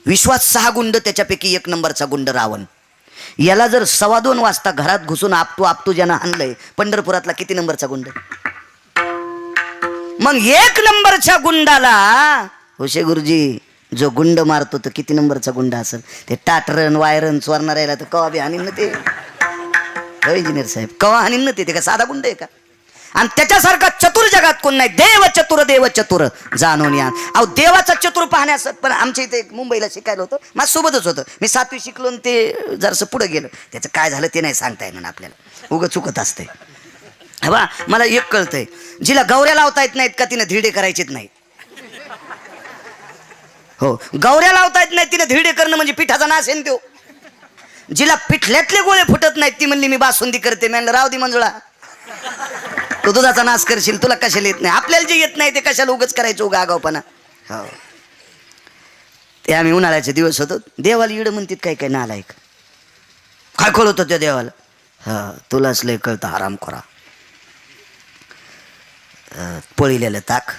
विश्वात 6 गुंड, त्याच्यापैकी 1 नंबरचा गुंड रावण. याला जर 2:15 वाजता घरात घुसून आपटू ज्यानं आणलंय, पंढरपुरातला किती नंबरचा गुंड? मग 1 नंबरच्या गुंडाला हुशे गुरुजी जो गुंड मारतो तो किती नंबरचा गुंड असेल? ते टाटरन वायरन चोरणार यायला तर कवा बी हानीन ना ते. इंजिनियर साहेब कवा हानीन ना ते का साधा गुंड आहे का? आणि त्याच्यासारखा चतुर जगात कोण नाही. देव चतुर जाणून या. अहो देवाचा चतुर पाहण्यास पण आमच्या इथे मुंबईला शिकायला होतं, माझ्या सोबतच होतं. मी 7वी शिकलो आणि ते जरासं पुढे गेलं. त्याचं काय झालं ते नाही सांगता येणार आपल्याला, उगं चुकत असतंय. बा मला एक कळतंय, जिला गौऱ्या लावता येत नाहीत का तिनं धिरडे करायचेच नाही. हो, गौऱ्या लावता येत नाही तिनं धिरडे करणं म्हणजे पिठाचा नाश आहे तो. जिला पिठल्यातले गोळे फुटत नाहीत ती म्हणली मी बासुंदी करते. म्हणलं राव दी मंजुळा, तू दुधाचा नाश करशील, तुला कशाला येत नाही. आपल्याला जे येत नाही ते कशाला उगच करायचं उगा आगावपणा. हो, ते आम्ही उन्हाळ्याचे दिवस होतो. देवाला इड म्हणतात काय काय नालायक. काय कळ होतं त्या देवाला? हा तुलाच लय कळतं आराम करा. पळिलेलं ताक,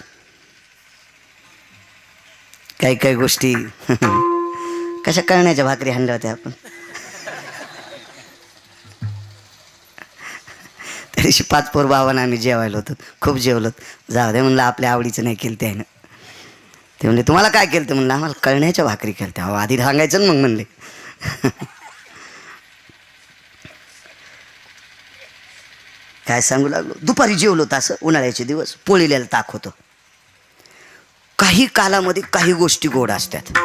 काही काही गोष्टी कशा कळण्याच्या भाकरी हाणल्या होत्या आपण. त्या दिवशी 5 पोर बाबांना आम्ही जेवायला होतो, खूप जेवलो. जाऊ दे म्हणलं, आपल्या आवडीचं नाही केलं त्यानं. ते म्हणले तुम्हाला काय केलं? ते म्हणलं आम्हाला कळण्याच्या भाकरी केल्या. अहो आधी सांगायचं ना मग म्हणले. काय सांगू लागलो, दुपारी जेवलो तसं उन्हाळ्याचे दिवस, पोळीलेलं ताक होतं. काही कालामध्ये काही गोष्टी गोड असतात.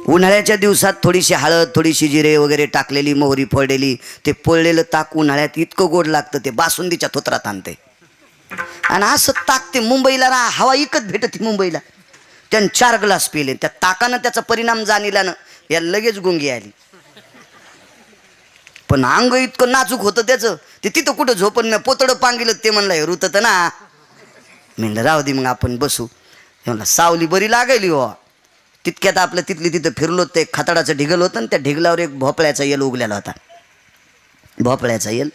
उन्हाळ्याच्या दिवसात थोडीशी हळद, थोडीशी जिरे वगैरे टाकलेली, मोहरी फोडलेली, ते पोळलेलं ताक उन्हाळ्यात इतकं गोड लागतं ते बासुंदीच्या थोत्रात आणते. आणि असं ताक ते मुंबईला हवा इकत भेटते मुंबईला. त्यानं 4 ग्लास पिले. त्या ताकानं त्याचा परिणाम जाणीला या लगेच गुंगी आली. पण अंग इतकं नाजूक होतं त्याचं, ते तिथं कुठं झोपण नाही. पोतडं पांगिलं ते म्हणलं रुतत ना. म्हणलं राहू दे मग आपण बसू. म्हणलं सावली बरी लागायली हो. तितक्यात आपलं तिथली तिथं फिरलो. ते खताडाचं ढिगल होतं आणि त्या ढिगलावर एक भोपळ्याचा येल उगलेला होता. भोपळ्याचा येल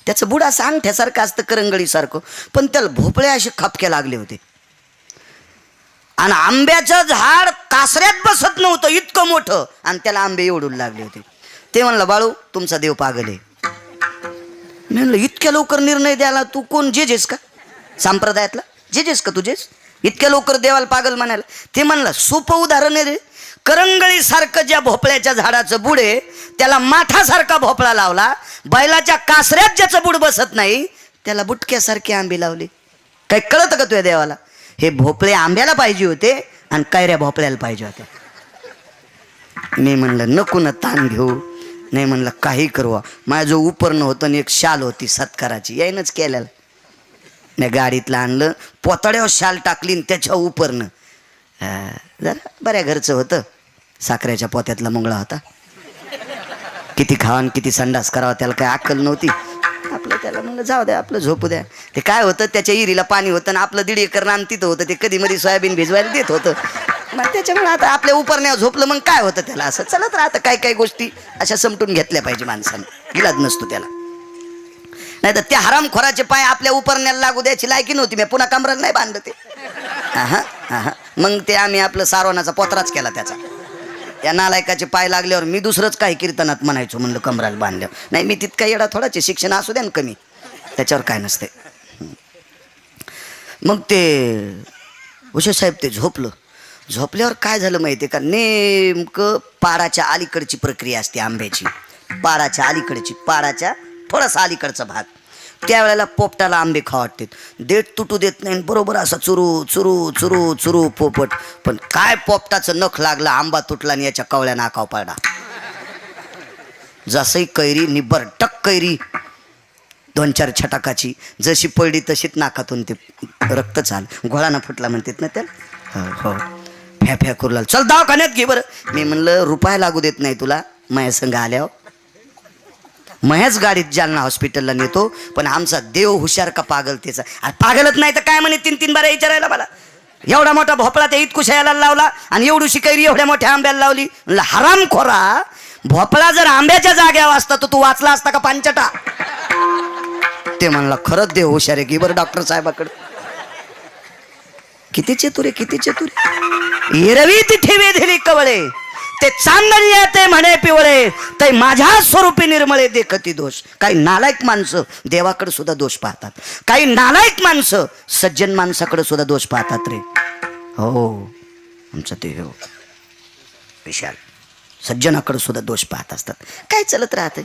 त्याचं बुड असं अंगठ्यासारखं असतं, करंगळीसारखं, पण त्याला भोपळे असे खापके लागले होते. आणि आंब्याचं झाड कासऱ्यात बसत नव्हतं इतकं मोठं, आणि त्याला आंबे एवढून लागले होते. ते म्हणलं बाळू तुमचा देव पागल आहे. म्हणलं इतक्या लवकर निर्णय द्यायला तू कोण जेजेस का? संप्रदायातला जेजेस का तुझेस? इतक्या लवकर देवाला पागल म्हणायला? ते म्हणलं सोपं उदाहरण आहे रे. करंगळीसारखं ज्या भोपळ्याच्या झाडाचं बुड आहे त्याला माठासारखा भोपळा लावला. बैलाच्या कासऱ्यात ज्याचं बुड बसत नाही त्याला बुटक्यासारखे आंबे लावले. काही कळतं का तुझ्या देवाला? हे भोपळे आंब्याला पाहिजे होते आणि कैऱ्या भोपळ्याला पाहिजे होत्या. मी म्हणलं नको ना ताण घेऊ. नाही म्हणलं काही करू. माझं जो उपरणं होतं आणि एक शाल होती सत्काराची, यायनच केलेलं. मी गाडीतलं आणलं, पोतड्यावर शाल टाकली आणि त्याच्यावर उपरणं. जरा बऱ्या घरचं होतं, साखरेच्या पोत्यातला मुंगळा होता. किती खावान किती संडास करावा त्याला काही अक्कल नव्हती. आपलं त्याला म्हणलं जाऊ द्या आपलं झोपू द्या. ते काय होतं त्याच्या इरीला पाणी होतं आणि आपलं 1.5 एकर रान तिथं होतं. ते कधी मध्ये सोयाबीन भिजवायला देत होतं. मग त्याच्यामुळे आता आपल्या उपरण्यावर झोपलं मग काय होतं त्याला. असं चलत राहतं. काही काही गोष्टी अशा समटून घेतल्या पाहिजे माणसानं. इलाज नसतो त्याला. नाही तर त्या हरामखोराचे पाय आपल्या उपरण्याला लागू द्यायची लायकी नव्हती. मी पुन्हा कमराला नाही बांधलं ते. मग ते आम्ही आपलं सारवणाचा पोतराच केला त्याचा. या नालायकाचे पाय लागल्यावर मी दुसरंच काही कीर्तनात म्हणायचो. म्हणलं कमराला बांधल्यावर. नाही मी तितका येडा थोडाचे शिक्षण असू द्या ना कमी, त्याच्यावर काय नसते. मग ते उशे साहेब ते झोपल्यावर काय झालं माहिती आहे का? नेमकं पाडाच्या अलीकडची प्रक्रिया असते आंब्याची. पाडाच्या अलीकडची, पाडाच्या थोडासा अलीकडचा भाग. त्यावेळेला पोपटाला आंबे खावा वाटतात. देठ तुटू देत नाही, बरोबर असा चुरू चुरू चुरू चुरू पोपट. पण काय पोपटाचं नख लागलं, आंबा तुटला आणि याच्या कवळ्या नाकाव पडला. जसंही कैरी निब्बर टक कैरी 2-4 छटाकाची जशी पडली तशीच नाकातून ते रक्त चाल घोळाना फुटला म्हणतात ना त्याला. हो फॅ फॅ करू लागला. चल दवाखान्यात घे बरं. मी म्हणलं रुपया लागू देत नाही तुला. माझ्या संग आल्यावर महेच गाडीत जालना हॉस्पिटलला नेतो. पण आमचा देव हुशार का पागल त्याचा? पागलच नाही तर काय म्हणे 3-3 बारा विचारायला मला. एवढा मोठा भोपळा त्या इतकुशाला लावला आणि एवढी कैरी एवढ्या मोठ्या आंब्याला लावली. म्हणलं हरामखोरा, भोपळा जर आंब्याच्या जाग्यावर असता तर तू वाचला असता का पांचटा? ते म्हणला खरंच देव हुशार आहे की बरं डॉक्टर साहेबाकडे. किती चतुर आहे, किती चतुर. एरवी ती ठेवे दिली कवळे ते चांदणी येते म्हणे पिवळे, ते माझ्या स्वरूपी निर्मळे देखती दोष. काही नालायक माणसं देवाकडे सुद्धा दोष पाहतात, काही नालायक माणसं सज्जन माणसाकडे सुद्धा दोष पाहतात रे. हो, आमचा देव विशाल सज्जनाकडे सुद्धा दोष पाहत असतात. काय चालत राहते.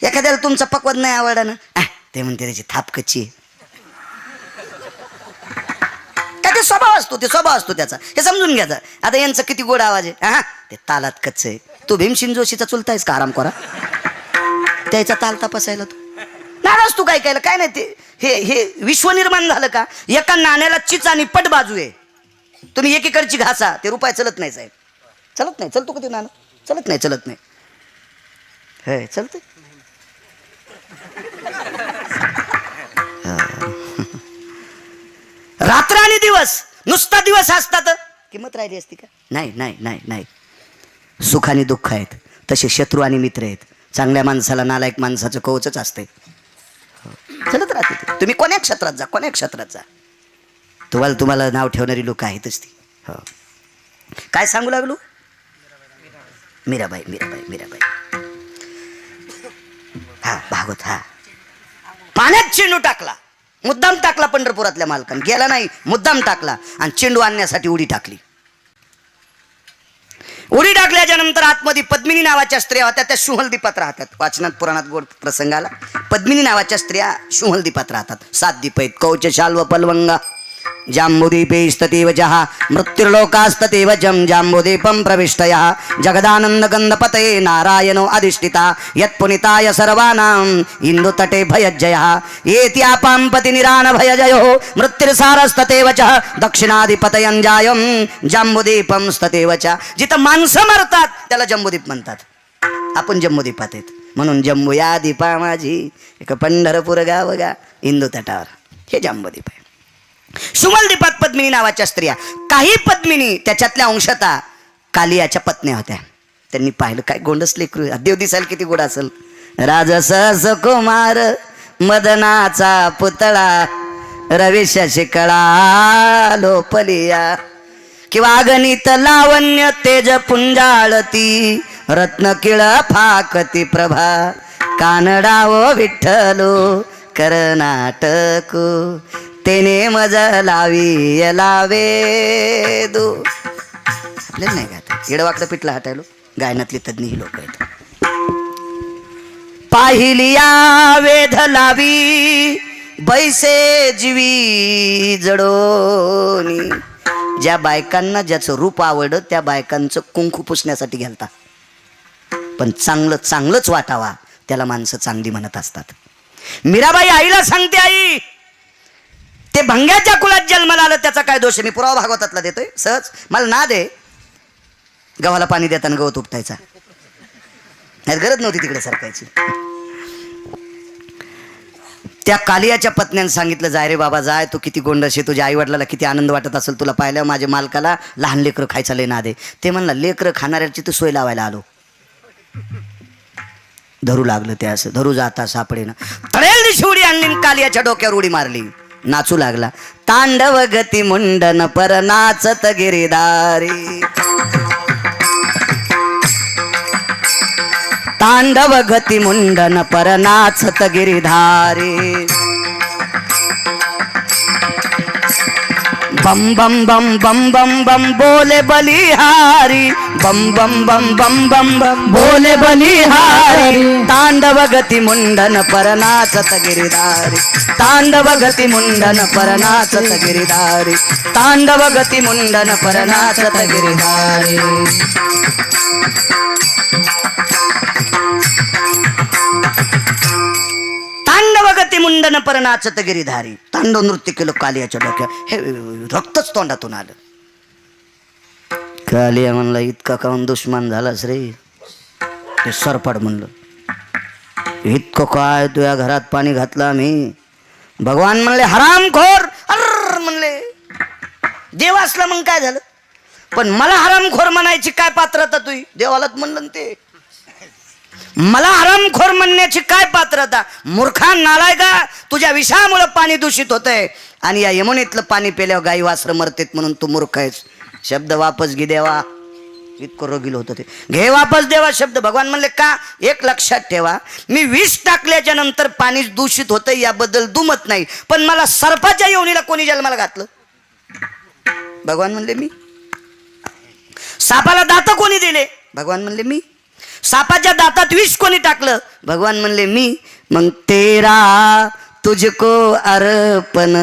एखाद्याला तुमचा पक्वाद नाही आवडला ना, ते म्हणते त्याची थाप कच्ची आहे. ते स्वभाव असतो त्याचा, हे समजून घ्यायचा. आता यांचं किती गोड आवाज आहे, हा ते तालात कच्च आहे. तू भीमसिंग जोशीचा चुलता आहेस का आराम करा, त्याचा ताल तपासायला तू नाराज. तू काय केलं काय नाही. ते हे विश्व निर्माण झालं का. एका नाण्याला चिच आणि पट बाजू आहे. तुम्ही एकीकडची घासा, ते रुपये चलत नाही साहेब, चलत नाही. चलतो कधी नाणं, चलत नाही. हे चलते. रात्र आणि दिवस, नुसता दिवस असतात किंमत राहिली असती का. नाही. सुख आणि दुःख आहेत, तसे शत्रू आणि मित्र आहेत. चांगल्या माणसाला नालायक माणसाचं कवचच असते. चलत राहते ते. तुम्ही कोण्या क्षेत्रात जा, तुम्हाला नाव ठेवणारी लोक आहेतच ती. हो, काय सांगू लागलो. मीराबाई. हा भागवत. हा पाण्यात चेंडू टाकला, मुद्दाम टाकला. पंढरपुरातल्या मालकान गेला नाही, मुद्दाम टाकला आणि चेंडू आणण्यासाठी उडी टाकली. उडी टाकल्याच्या नंतर आतमध्ये पद्मिनी नावाच्या स्त्रिया होत्या, त्या शुहलदीपात राहतात. वाचनात पुराणात गोड प्रसंगाला पद्मिनी नावाच्या स्त्रिया शुहलदीपात राहतात. 7 दीप आहेत. कौच शाल्व पलवंगा जांबुदीपेस्ततीव जहा मृत्युर्लोकास्ततीव जम जांबुदीपं प्रविष्टयः जगदानंदगंधपतये नारायणो अधिष्ठिता यत्पुनिताय सर्वानां इंदुतटे भयजयः एत्यापां पतिनिरान भयजयो मृत्युर्सारस्ततेव च दक्षिणाधिपतयं जायं जांबुदीपं स्ततेव च. जिथं माणसं मरतात त्याला जम्बूदीप म्हणतात. आपण जम्बूदीपात आहेत म्हणून जम्बू या दीपा माझी एक पंढरपूर गाव गा इंदू तटावर, हे जम्बूदीप आहे. शुमलदीपात पद्मिनी नावाच्या स्त्रिया, काही पद्मिनी त्याच्यातल्या अंशता कालियाच्या पत्न्या होत्या. त्यांनी पाहिलं काय गोंडस लेकरू, देव दिसायला किती गोड असेल. राजस कुमार मदनाचा पुतळा रविश शिकळा लोपलिया किंवा अगणित लावण्य तेज पुंजाळती रत्न किळ फाकती प्रभा कानडाव विठ्ठलो कर्नाटको तेने मज लावी लावे दो. आपल्याला नाही गात, येडवाकडं पिठलं हटायलो. गायनातली तज्ञ ही लोक आहेत. पाहिलिया वेध लावी बैसे जीवी जडोनी. ज्या बायकांना ज्याचं रूप आवडत त्या बायकांचं कुंकू पुसण्यासाठी घालता, पण चांगलंच वाटावा त्याला माणसं चांगली म्हणत असतात. मीराबाई आईला सांगते, आई ते भंग्याच्या कुळात जन्माला आलं त्याचा काय दोष आहे. मी पुरावा भागवतातला देतोय सहज. मला ना दे, गव्हाला पाणी देताना गवत उपटायचा नाही, गरज नव्हती तिकडे सरकायची. त्या कालियाच्या पत्न्यानं सांगितलं, जाय रे बाबा जाय, तू किती गोंडस आहे, तुझ्या आई वडिलाला किती आनंद वाटत असेल तुला पाहिल्यावर. माझ्या मालकाला लहान लेकरं खायचा लय ना दे. ते म्हणला लेकरं खाणाऱ्याची तू सोय लावायला आलो. धरू लागलं ते असं, धरू जाता सापडेना. तळेल दिशी उडी आणली, कालियाच्या डोक्यावर उडी मारली. नाचू लागला. तांडव गती मुंडन पर नाचत गिरिधारी, तांडव गती मुंडन पर नाचत गिरिधारी. बम बम बम बम बम बम बोले बलिहारी, बम बम बम बम बम बम बोले बलिहारी. तांडव गती मुंडन पर नाचत गिरिधारी, तांडव गती मुंडन पर नाचत गिरिधारी, तांडव गती मुंडन पर नाचत गिरिधारी. तांडव गती मुंडन पर नाचत गिरिधारी. तांडव नृत्य केलं कालियाच्या डोक्यात. हे रक्तच तोंडातून आलं. कालिया म्हणला, इतका काऊन दुश्मन झालास रे. ते सरपड म्हणलं, इतकं काय तुझ्या घरात पाणी घातलं आम्ही. भगवान म्हणले, हरामखोर. अर म्हणले, देव असला मग काय झालं, पण मला हरामखोर म्हणायची काय पात्रता तुझी. देवालाच म्हणलं ते, मला हरामखोर म्हणण्याची काय पात्रता. मूर्खा नालायका, तुझ्या विषामुळे पाणी दूषित होतंय आणि या यमुनेतलं पाणी पेल्यावर गाई वासरं मरतेत म्हणून तू मूर्ख आहेस. शब्द वापस घे देवा. इतकं रगील होतं ते. घे वापस देवा शब्द. भगवान म्हणले का? एक लक्षात ठेवा, मी विष टाकल्याच्या नंतर पाणी दूषित होतं याबद्दल दुमत नाही, पण मला सर्पाच्या योनीला कोणी जन्माला घातलं? भगवान म्हणले मी. सापाला दात कोणी दिले? भगवान म्हणले मी. सापाच्या दातात विष कोणी टाकलं? भगवान म्हणले मी. मग तेरा तुझको अर्पण,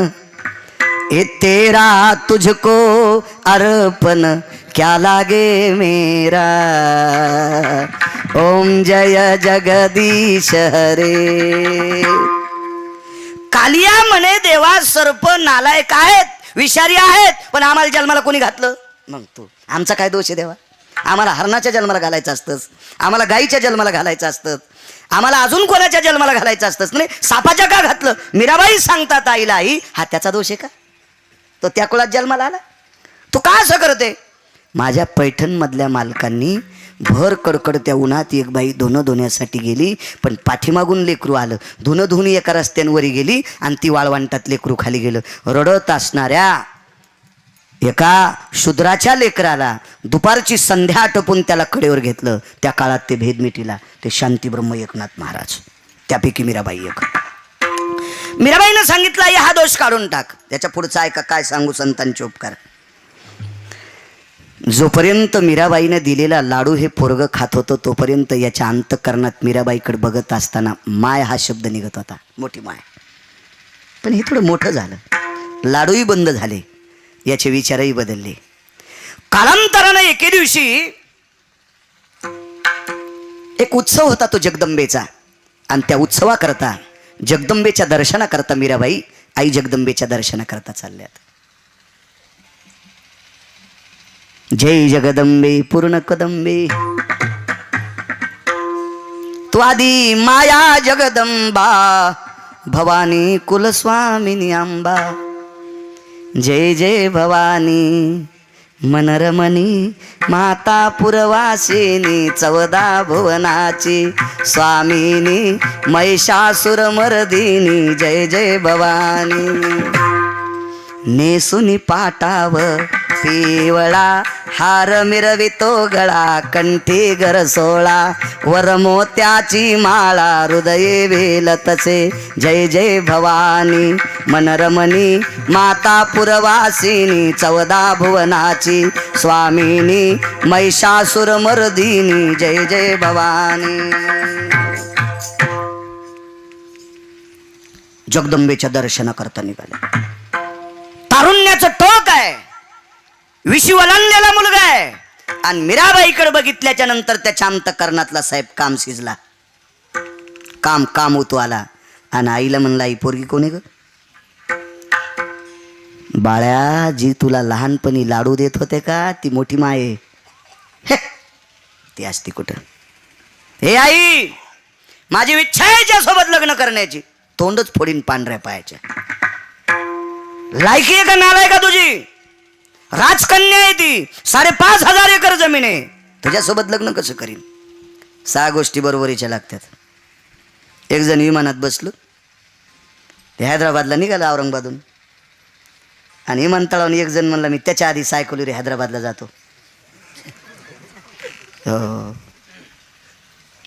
हे तेरा तुझको अर्पण, क्या लागे मेरा. ओम जय जगदीश हरे. कालिया म्हणे देवा सर्प नालायक आहेत, विषारी आहेत, पण आम्हाला जन्माला कोणी घातलं? मग तू, आमचा काय दोष आहे देवा? आम्हाला हरणाच्या जन्माला घालायचं असतंच, आम्हाला गाईच्या जन्माला घालायचं असतं, आम्हाला अजून कोणाच्या जन्माला घालायचं असतंच नाही, सापाच्या का घातलं? मीराबाई सांगतात आईला, आई हा त्याचा दोष आहे का? तो त्या कुळात जन्माला आला, तू का असं करते? माझ्या पैठणमधल्या मालकांनी भर कडकडत्या उन्हात एक बाई धुणं धुण्यासाठी गेली, पण पाठीमागून लेकरू आलं. धुणं धुणी एका रस्त्यांवरी गेली आणि ती वाळवंटात लेकरू खाली गेलं. रडत असणाऱ्या एका शूद्राच्या लेकराला दुपारची संध्या आटपून त्याला कडेवर घेतलं. त्या काळात ते भेद मिटीला, ते शांती ब्रह्म एकनाथ महाराज, त्यापैकी मीराबाई एक. मीराबाईनं सांगितलं हा दोष काढून टाक. त्याच्या पुढचा ऐका काय सांगू संतांचे उपकार. जोपर्यंत मीराबाईने दिलेला लाडू हे पोरग खात होतं तोपर्यंत याच्या अंतःकरणात मीराबाईकडे बघत असताना माय हा शब्द निघत होता, मोठी माय. पण हे थोडं मोठं झालं, लाडूही बंद झाले, याचे विचारही बदलले. कालांतरानं एके दिवशी एक उत्सव होता तो जगदंबेचा, आणि त्या उत्सवाकरता जगदंबेच्या दर्शनाकरता मीराबाई आई जगदंबेच्या दर्शनाकरता चालल्यात. जय जगदंबे पूर्ण कदंबे, तू आदी माया जगदंबा, भवानी कुलस्वामिनी अंबा. जय जय भवानी मनरमणी, माता पुरवासिनी, 14 भुवनाची स्वामिनी, महिषासुरमर्दिनी. जय जय भवानी. नेसुनी पाटाव पिवळा हार मिरवितो गळा, कंठी गरसोळा वरमोत्याची माळा, हृदये वेलतसे. जय जय भवानी मनरमणी, माता पुरवासिनी, 14 भुवनाची स्वामिनी, महिषासुरमर्दिनी. जय जय भवानी. जगदंबेच्या दर्शनाकरता निघाले. तारुण्याचं टोक आहे, विशी वलांडलेला मुलगा आहे, आणि मीराबाईकडे बघितल्याच्या नंतर त्याच्या अंतःकरणातला साहेब काम शिजला, काम उतू आला. आणि आईला म्हणला, आई पोरगी कोणी ग? बाळ्या, जी तुला लहानपणी लाडू देत होते का ती मोठी माय आहे, ती असती कुठं? हे आई, माझी इच्छा आहे ज्यासोबत लग्न करण्याची, तोंडच फोडीन पांढऱ्या पायाच्या. लायकी आहे का नालाय का तुझी? राजकन्या आहे ती, 5,500 एकर जमीन आहे, तुझ्यासोबत लग्न कसं करीन? 6 गोष्टी बरोबरीच्या लागतात. एक जण विमानात बसलो, ते हैदराबादला निघालं औरंगाबादून, आणि विमानतळावरून एक जण म्हणला मी त्याच्या आधी सायकलीवर हैदराबादला जातो. हो,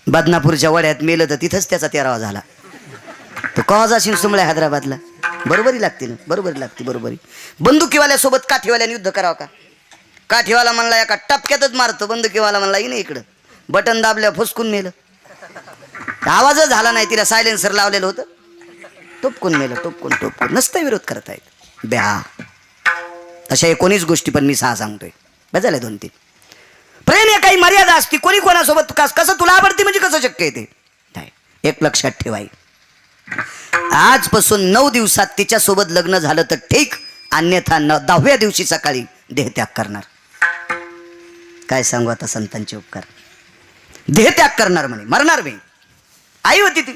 बदनापूरच्या वड्यात मेलं तर तिथंच त्याचा 13वा झाला. तो कवा जाशील सुमळ्या हैदराबादला? बरोबरी लागते ना, बरोबरी लागते, बरोबरी. बंदुकीवाल्यासोबत काठीवाल्याने युद्ध करावं का? काठीवाला म्हणला एका टपक्यातच मारतो, बंदुकीवाला म्हणला नाही इकडं, बटन दाबल्या फुसकून मेलं. आवाजच झाला नाही, तिला सायलेन्सर लावलेलं होतं, टोपकून मेलं, टोपकून. नसतं विरोध करता येत ब्या. अशा 19 गोष्टी पण मी 6 सांगतोय, बजाले 2-3. प्रेम या काही मर्यादा असती, कोणी कोणासोबत कसं तुला आवडती म्हणजे कसं शक्य आहे ते? एक लक्षात ठेवाय, आजपासून 9 दिवसात तिच्यासोबत लग्न झालं तर ठीक, अन्यथा 10व्या दिवशी सकाळी देहत्याग करणार. काय सांगू आता संतांचे उपकार. देहत्याग करणार म्हणे, मरणार मी. आई होती ती,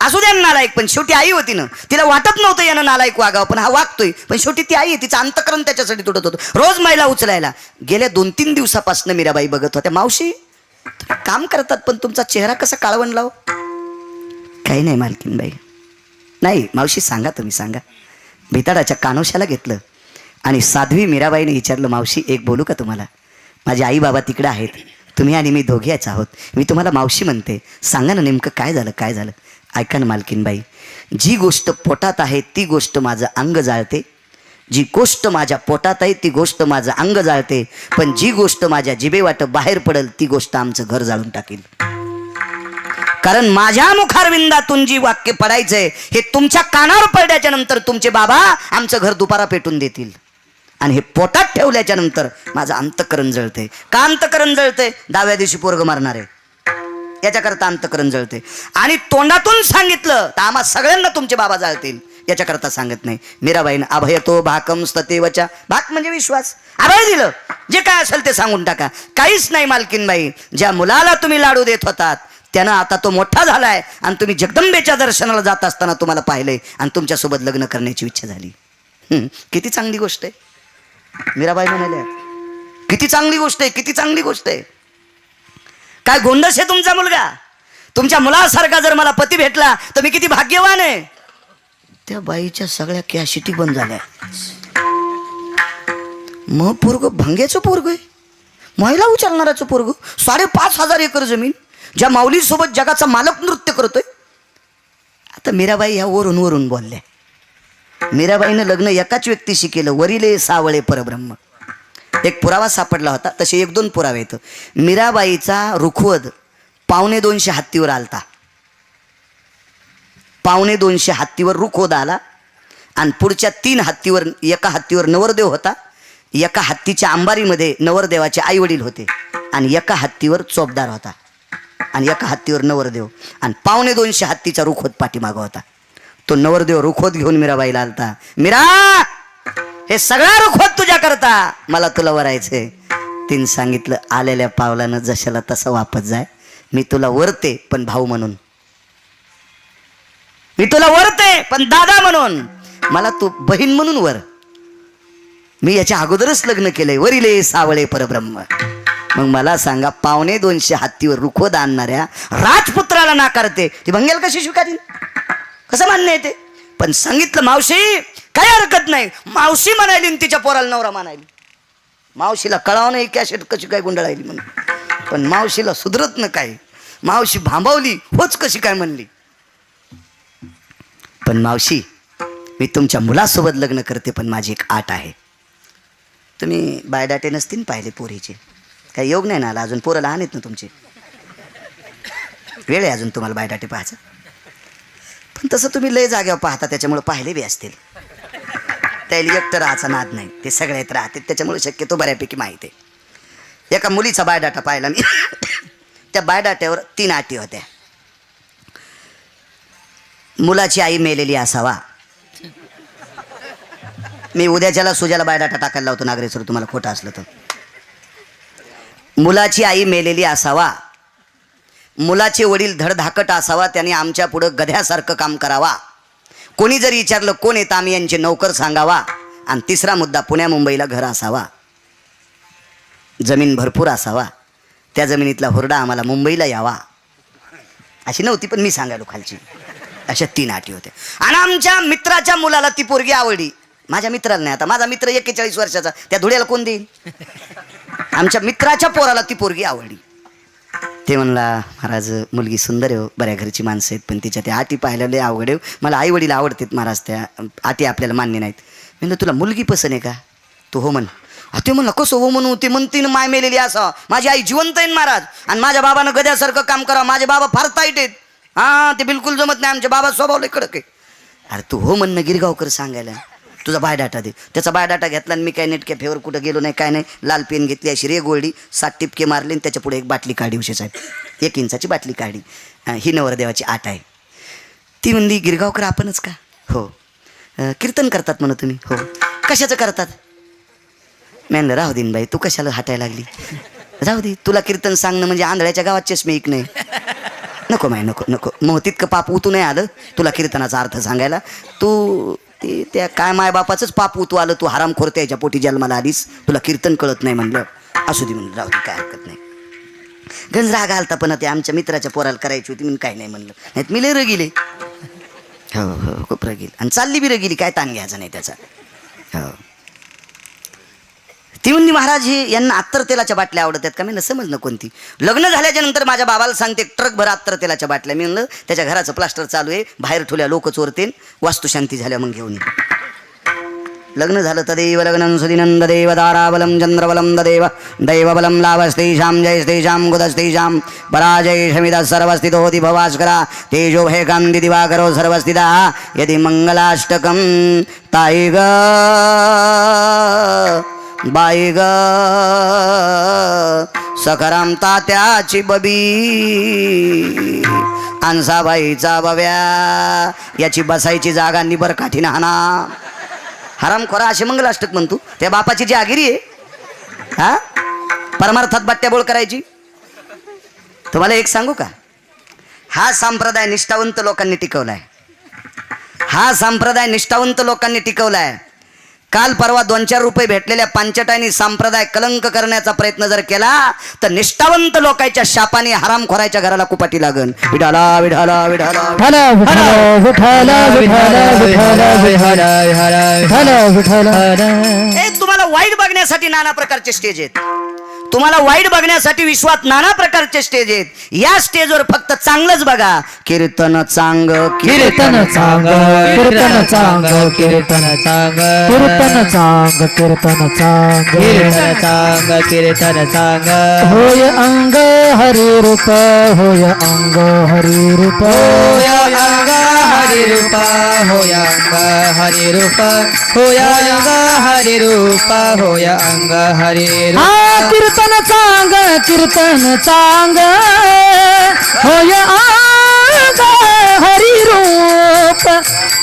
असू द्या नालायक, पण शेवटी आई होती ना. तिला वाटत नव्हतं यानं नालायक वागावं, पण हा वागतोय, पण शेवटी ती आई आहे, तिचं अंतःकरण त्याच्यासाठी तुटत होतं. रोज महिला उचलायला. गेल्या 2-3 दिवसापासून मीराबाई बघत होत्या, मावशी तुम्ही काम करतात पण तुमचा चेहरा कसा काळवंडला हो? काही नाही मालकीनबाई. नाही मावशी सांगा, तुम्ही सांगा. भिताडाच्या कानोशाला घेतलं आणि साध्वी मीराबाईने विचारलं, मावशी एक बोलू का तुम्हाला? माझे आई बाबा तिकडे आहेत, तुम्ही आणि मी दोघेच आहोत. मी तुम्हाला मावशी म्हणते. सांगा ना नेमकं काय झालं, काय झालं? ऐका ना मालकीनबाई, जी गोष्ट पोटात आहे ती गोष्ट माझं अंग जाळते, जी गोष्ट माझ्या पोटात आहे ती गोष्ट माझं अंग जाळते, पण जी गोष्ट माझ्या जिभेवाट बाहेर पडेल ती गोष्ट आमचं घर जाळून टाकेल. कारण माझ्या मुखारविंदातून जी वाक्य पडायचंय हे तुमच्या कानावर पडल्याच्या नंतर तुमचे बाबा आमचं घर दुपारा पेटून देतील. आणि हे पोटात ठेवल्याच्या नंतर माझं अंतकरण जळते. का अंतकरण जळते? 10व्या दिवशी पोरग मारणार आहे याच्याकरता अंतकरण जळते. आणि तोंडातून सांगितलं तर आम्हा सगळ्यांना तुमचे बाबा जाळतील याच्याकरता सांगत नाही. मीराबाईनं अभयतो भाकम स्ततेवचा, भाक म्हणजे विश्वास, अभय दिलं. जे काय असेल ते सांगून टाका. काहीच नाही मालकीनबाई, ज्या मुलाला तुम्ही लाडू देत होतात त्यानं आता तो मोठा झालाय आणि तुम्ही जगदंबेच्या दर्शनाला जात असताना तुम्हाला पाहिलंय आणि तुमच्यासोबत लग्न करण्याची इच्छा झाली. किती चांगली गोष्ट आहे. मीराबाई म्हणाल्या किती चांगली गोष्ट आहे, किती चांगली गोष्ट आहे. काय गोंडस आहे तुमचा मुलगा. तुमच्या मुलासारखा जर मला पती भेटला तर मी किती भाग्यवान आहे. त्या बाईच्या सगळ्या कॅशिटी बंद झाल्या. मग पोरग भंग्याचं पोरग आहे, महिला उचलणाराचं पोरग, 5,500 एकर जमीन, ज्या माऊलीसोबत जगाचा मालक नृत्य करतोय. आता मीराबाई ह्या वरून वरून बोलल्या. मीराबाईनं लग्न एकाच व्यक्तीशी केलं, वरिले सावळे परब्रह्म. एक पुरावा सापडला होता, तसे 1-2 पुरावे येतं. मीराबाईचा रुखवत 250 हत्तीवर आलता. 250 हत्तीवर रुखवत आला आणि पुढच्या 3 हत्तीवर, एका हत्तीवर नवरदेव होता, एका हत्तीच्या अंबारीमध्ये नवरदेवाचे आई वडील होते आणि एका हत्तीवर चोपदार होता आणि एका हत्तीवर नवरदेव आणि 250 हत्तीचा रुखवत पाठीमागं होता. तो नवरदेव रुखवत घेऊन मीराबाईला आलता. मीरा, हे सगळा रुखवत तुझ्या करता, मला तुला वरायचंय. तिने सांगितलं आलेल्या पावलानं जशाला तसं वापस जाय. मी तुला वरते पण भाऊ म्हणून, मी तुला वरते पण दादा म्हणून, मला तू बहीण म्हणून वर. मी याच्या अगोदरच लग्न केलंय, वरिले सावळे परब्रह्म. मग मला सांगा, 250 हत्तीवर रुखवत आणणाऱ्या राजपुत्राला नाकारते ती भंग्याला कशी स्वीकारीन? कसं मान्य आहे ते? पण सांगितलं मावशी काही हरकत नाही. मावशी म्हणायली आणि तिच्या पोराला नवरा म्हणायली. मावशीला कळावं नाही कॅशेट कशी काय गुंडाळायली म्हणून, पण मावशीला सुधरत न काय. मावशी भांबावली, होच कशी काय म्हणली. पण मावशी, मी तुमच्या मुलासोबत लग्न करते, पण माझी एक आट आहे. तुम्ही बायोडाटे नसतील पाहिले पोरीचे, काही योग नाही ना आला अजून, पोरं लहान आहेत ना तुमचे, वेळ आहे अजून तुम्हाला बायोडाटे पाहायचं. पण तसं तुम्ही लय जाग्यावर पाहता त्याच्यामुळे पाहिले बी असतील. त्याला एकटं राहायचा नाद नाही, ते सगळ्यात राहते त्याच्यामुळे शक्यतो बऱ्यापैकी माहिती आहे. एका मुलीचा बायोडाटा पाहिला मी. त्या बायोडाट्यावर 3 अटी होत्या. मुलाची आई मेलेली असावा. मी उद्याच्याला सुजाला बायोडाटा टाकायला लावतो नागरेश्वर, तुम्हाला खोटं असलं तर. मुलाची आई मेलेली असावा, मुलाचे वडील धडधाकट असावा, त्याने आमच्या पुढं गध्यासारखं काम करावा, कोणी जरी विचारलं कोण येतं आम्ही यांचे नौकर सांगावा, आणि 3रा मुद्दा पुण्या मुंबईला घर असावा, जमीन भरपूर असावा, त्या जमिनीतला हुरडा आम्हाला मुंबईला यावा. अशी नव्हती पण मी सांगायलो खालची. अशा 3 अटी होत्या. आणि आमच्या मित्राच्या मुलाला ती पोरगी आवडली. माझ्या मित्राला नाही, आता माझा मित्र 41 वर्षाचा, त्या धुळ्याला कोण देईल. आमच्या मित्राच्या पोराला ती पोरगी आवडली. ते म्हणला महाराज मुलगी सुंदर आहे, बऱ्या घरची माणसं आहेत, पण तिच्या त्या अटी पाहिल्या लय अवघड आहे. मला आई वडील आवडतात महाराज, त्या अटी आपल्याला मान्य नाहीत. म्हणलं तुला मुलगी पसंत आहे का? तू हो म्हण. ते म्हणलं कसं हो म्हणू, ती म्हणतीन माय मेलेली असा, माझी आई जिवंत आहे महाराज, आणि माझ्या बाबानं गद्यासारखं काम करावं, माझे बाबा फार ताईट आहेत. हां, ते बिलकुल जमत नाही, आमच्या बाबा स्वभाव लय कडक आहे. अरे तू हो म्हण ना गिरगावकर सांगायला, तुझा बायोडाटा दे. त्याचा बायोडाटा घेतला आणि मी काय नेट कॅफेवर कुठं गेलो नाही, काय नाही. लाल पेन घेतली, अशी रे गोळडी 7 टिपके मारले आणि त्याच्या पुढे एक बाटली काढली. उशे साहेब 1 इंचाची बाटली काढली. ही नवरदेवाची आट आहे. ती म्हणली गिरगावकर आपणच का? हो. कीर्तन करतात म्हणा तुम्ही? हो. कशाचं करतात? मी म्हणलं राहू देन बाई, तू कशाला हटायला लागली? राहू दे, तुला कीर्तन सांगणं म्हणजे आंधळ्याच्या गावात चष्मे एक नाही. नको माय, नको नको, मग तितकं पाप उतू नाही आलं तुला कीर्तनाचा अर्थ सांगायला. तू ते त्या काय मायबापाचंच पाप उतू आलं, तू हरामखोर त्याच्या पोटी जन्माला आलीस, तुला कीर्तन कळत नाही म्हणलं. असू दे म्हणलं, राहू दे, काय हरकत नाही. गंज राग आलता, पण ते आमच्या मित्राच्या पोराला करायची होती म्हणून काही नाही म्हणलं. नाहीत मी लय रगिले. हो हो, खूप रगील, आणि चालली बी रगिली, काय ताण घ्यायचा नाही त्याचा. हो. ती म्हणली महाराज हे यांना अत्तर तेलाच्या बाटल्या आवडतात का? मी समजणं कोणती. लग्न झाल्याच्या नंतर माझ्या बाबाला सांगते ट्रक भर अत्तर तेलाच्या बाटल्या. मी म्हणलं त्याच्या घराचं प्लास्टर चालू आहे, बाहेर ठेवल्या लोक चोरतेन, वास्तुशांती झाल्या मग घेऊन ये. लग्न झालं तदेव लग्नं सुदिनंद देव दाराबलं चंद्रबलं ददेव दैवबलं लाभस्तेषां जयस्तेषां गुदस्तेषां पराजय शमिदः सर्वस्थितोऽति भवास्करा तेजो हे कान्ति दिवाकरो सर्वस्थितः यदि मंगलाष्टकं ताई ग बाई ग सखाराम तात्याची बबी आणसाबाईचा बव्या याची बसायची जागा निबर काठीनं हाना. हरामखोरा असे मंगलाष्टक म्हणतो. त्या बापाची जी आगिरी आहे हा परमार्थात बाट्याबोळ करायची. तुम्हाला एक सांगू का, हा संप्रदाय निष्ठावंत लोकांनी टिकवलाय. हा संप्रदाय निष्ठावंत लोकांनी टिकवलाय. काल परवा 2-4 रुपये भेटलेल्या पांचटांनी संप्रदाय कलंक करण्याचा प्रयत्न जर केला तर निष्ठावंत लोकांच्या शापाने हरामखोराच्या घराला कुपाटी लागन. विठाला विठाला विठाला तुम्हाला वाईट बघण्यासाठी नाना प्रकारचे स्टेज आहेत. तुम्हाला वाईट बघण्यासाठी विश्वात नाना प्रकारचे स्टेज आहेत. या स्टेजवर फक्त चांगलंच बघा. कीर्तन चांग कीर्तन चांग कीर्तन चांग कीर्तन चांग कीर्तन चांग कीर्तन चांग कीर्तन चांग कीर्तन चांग होय अंग हरि रूप होय अंग हरि रूप होय अंग हरि रूप होय अंग हरि रूप होय अंग हरि रूप होय अंग हरि रूप कीर्तन चांग कीर्तन चांग होय अंग हरि रूप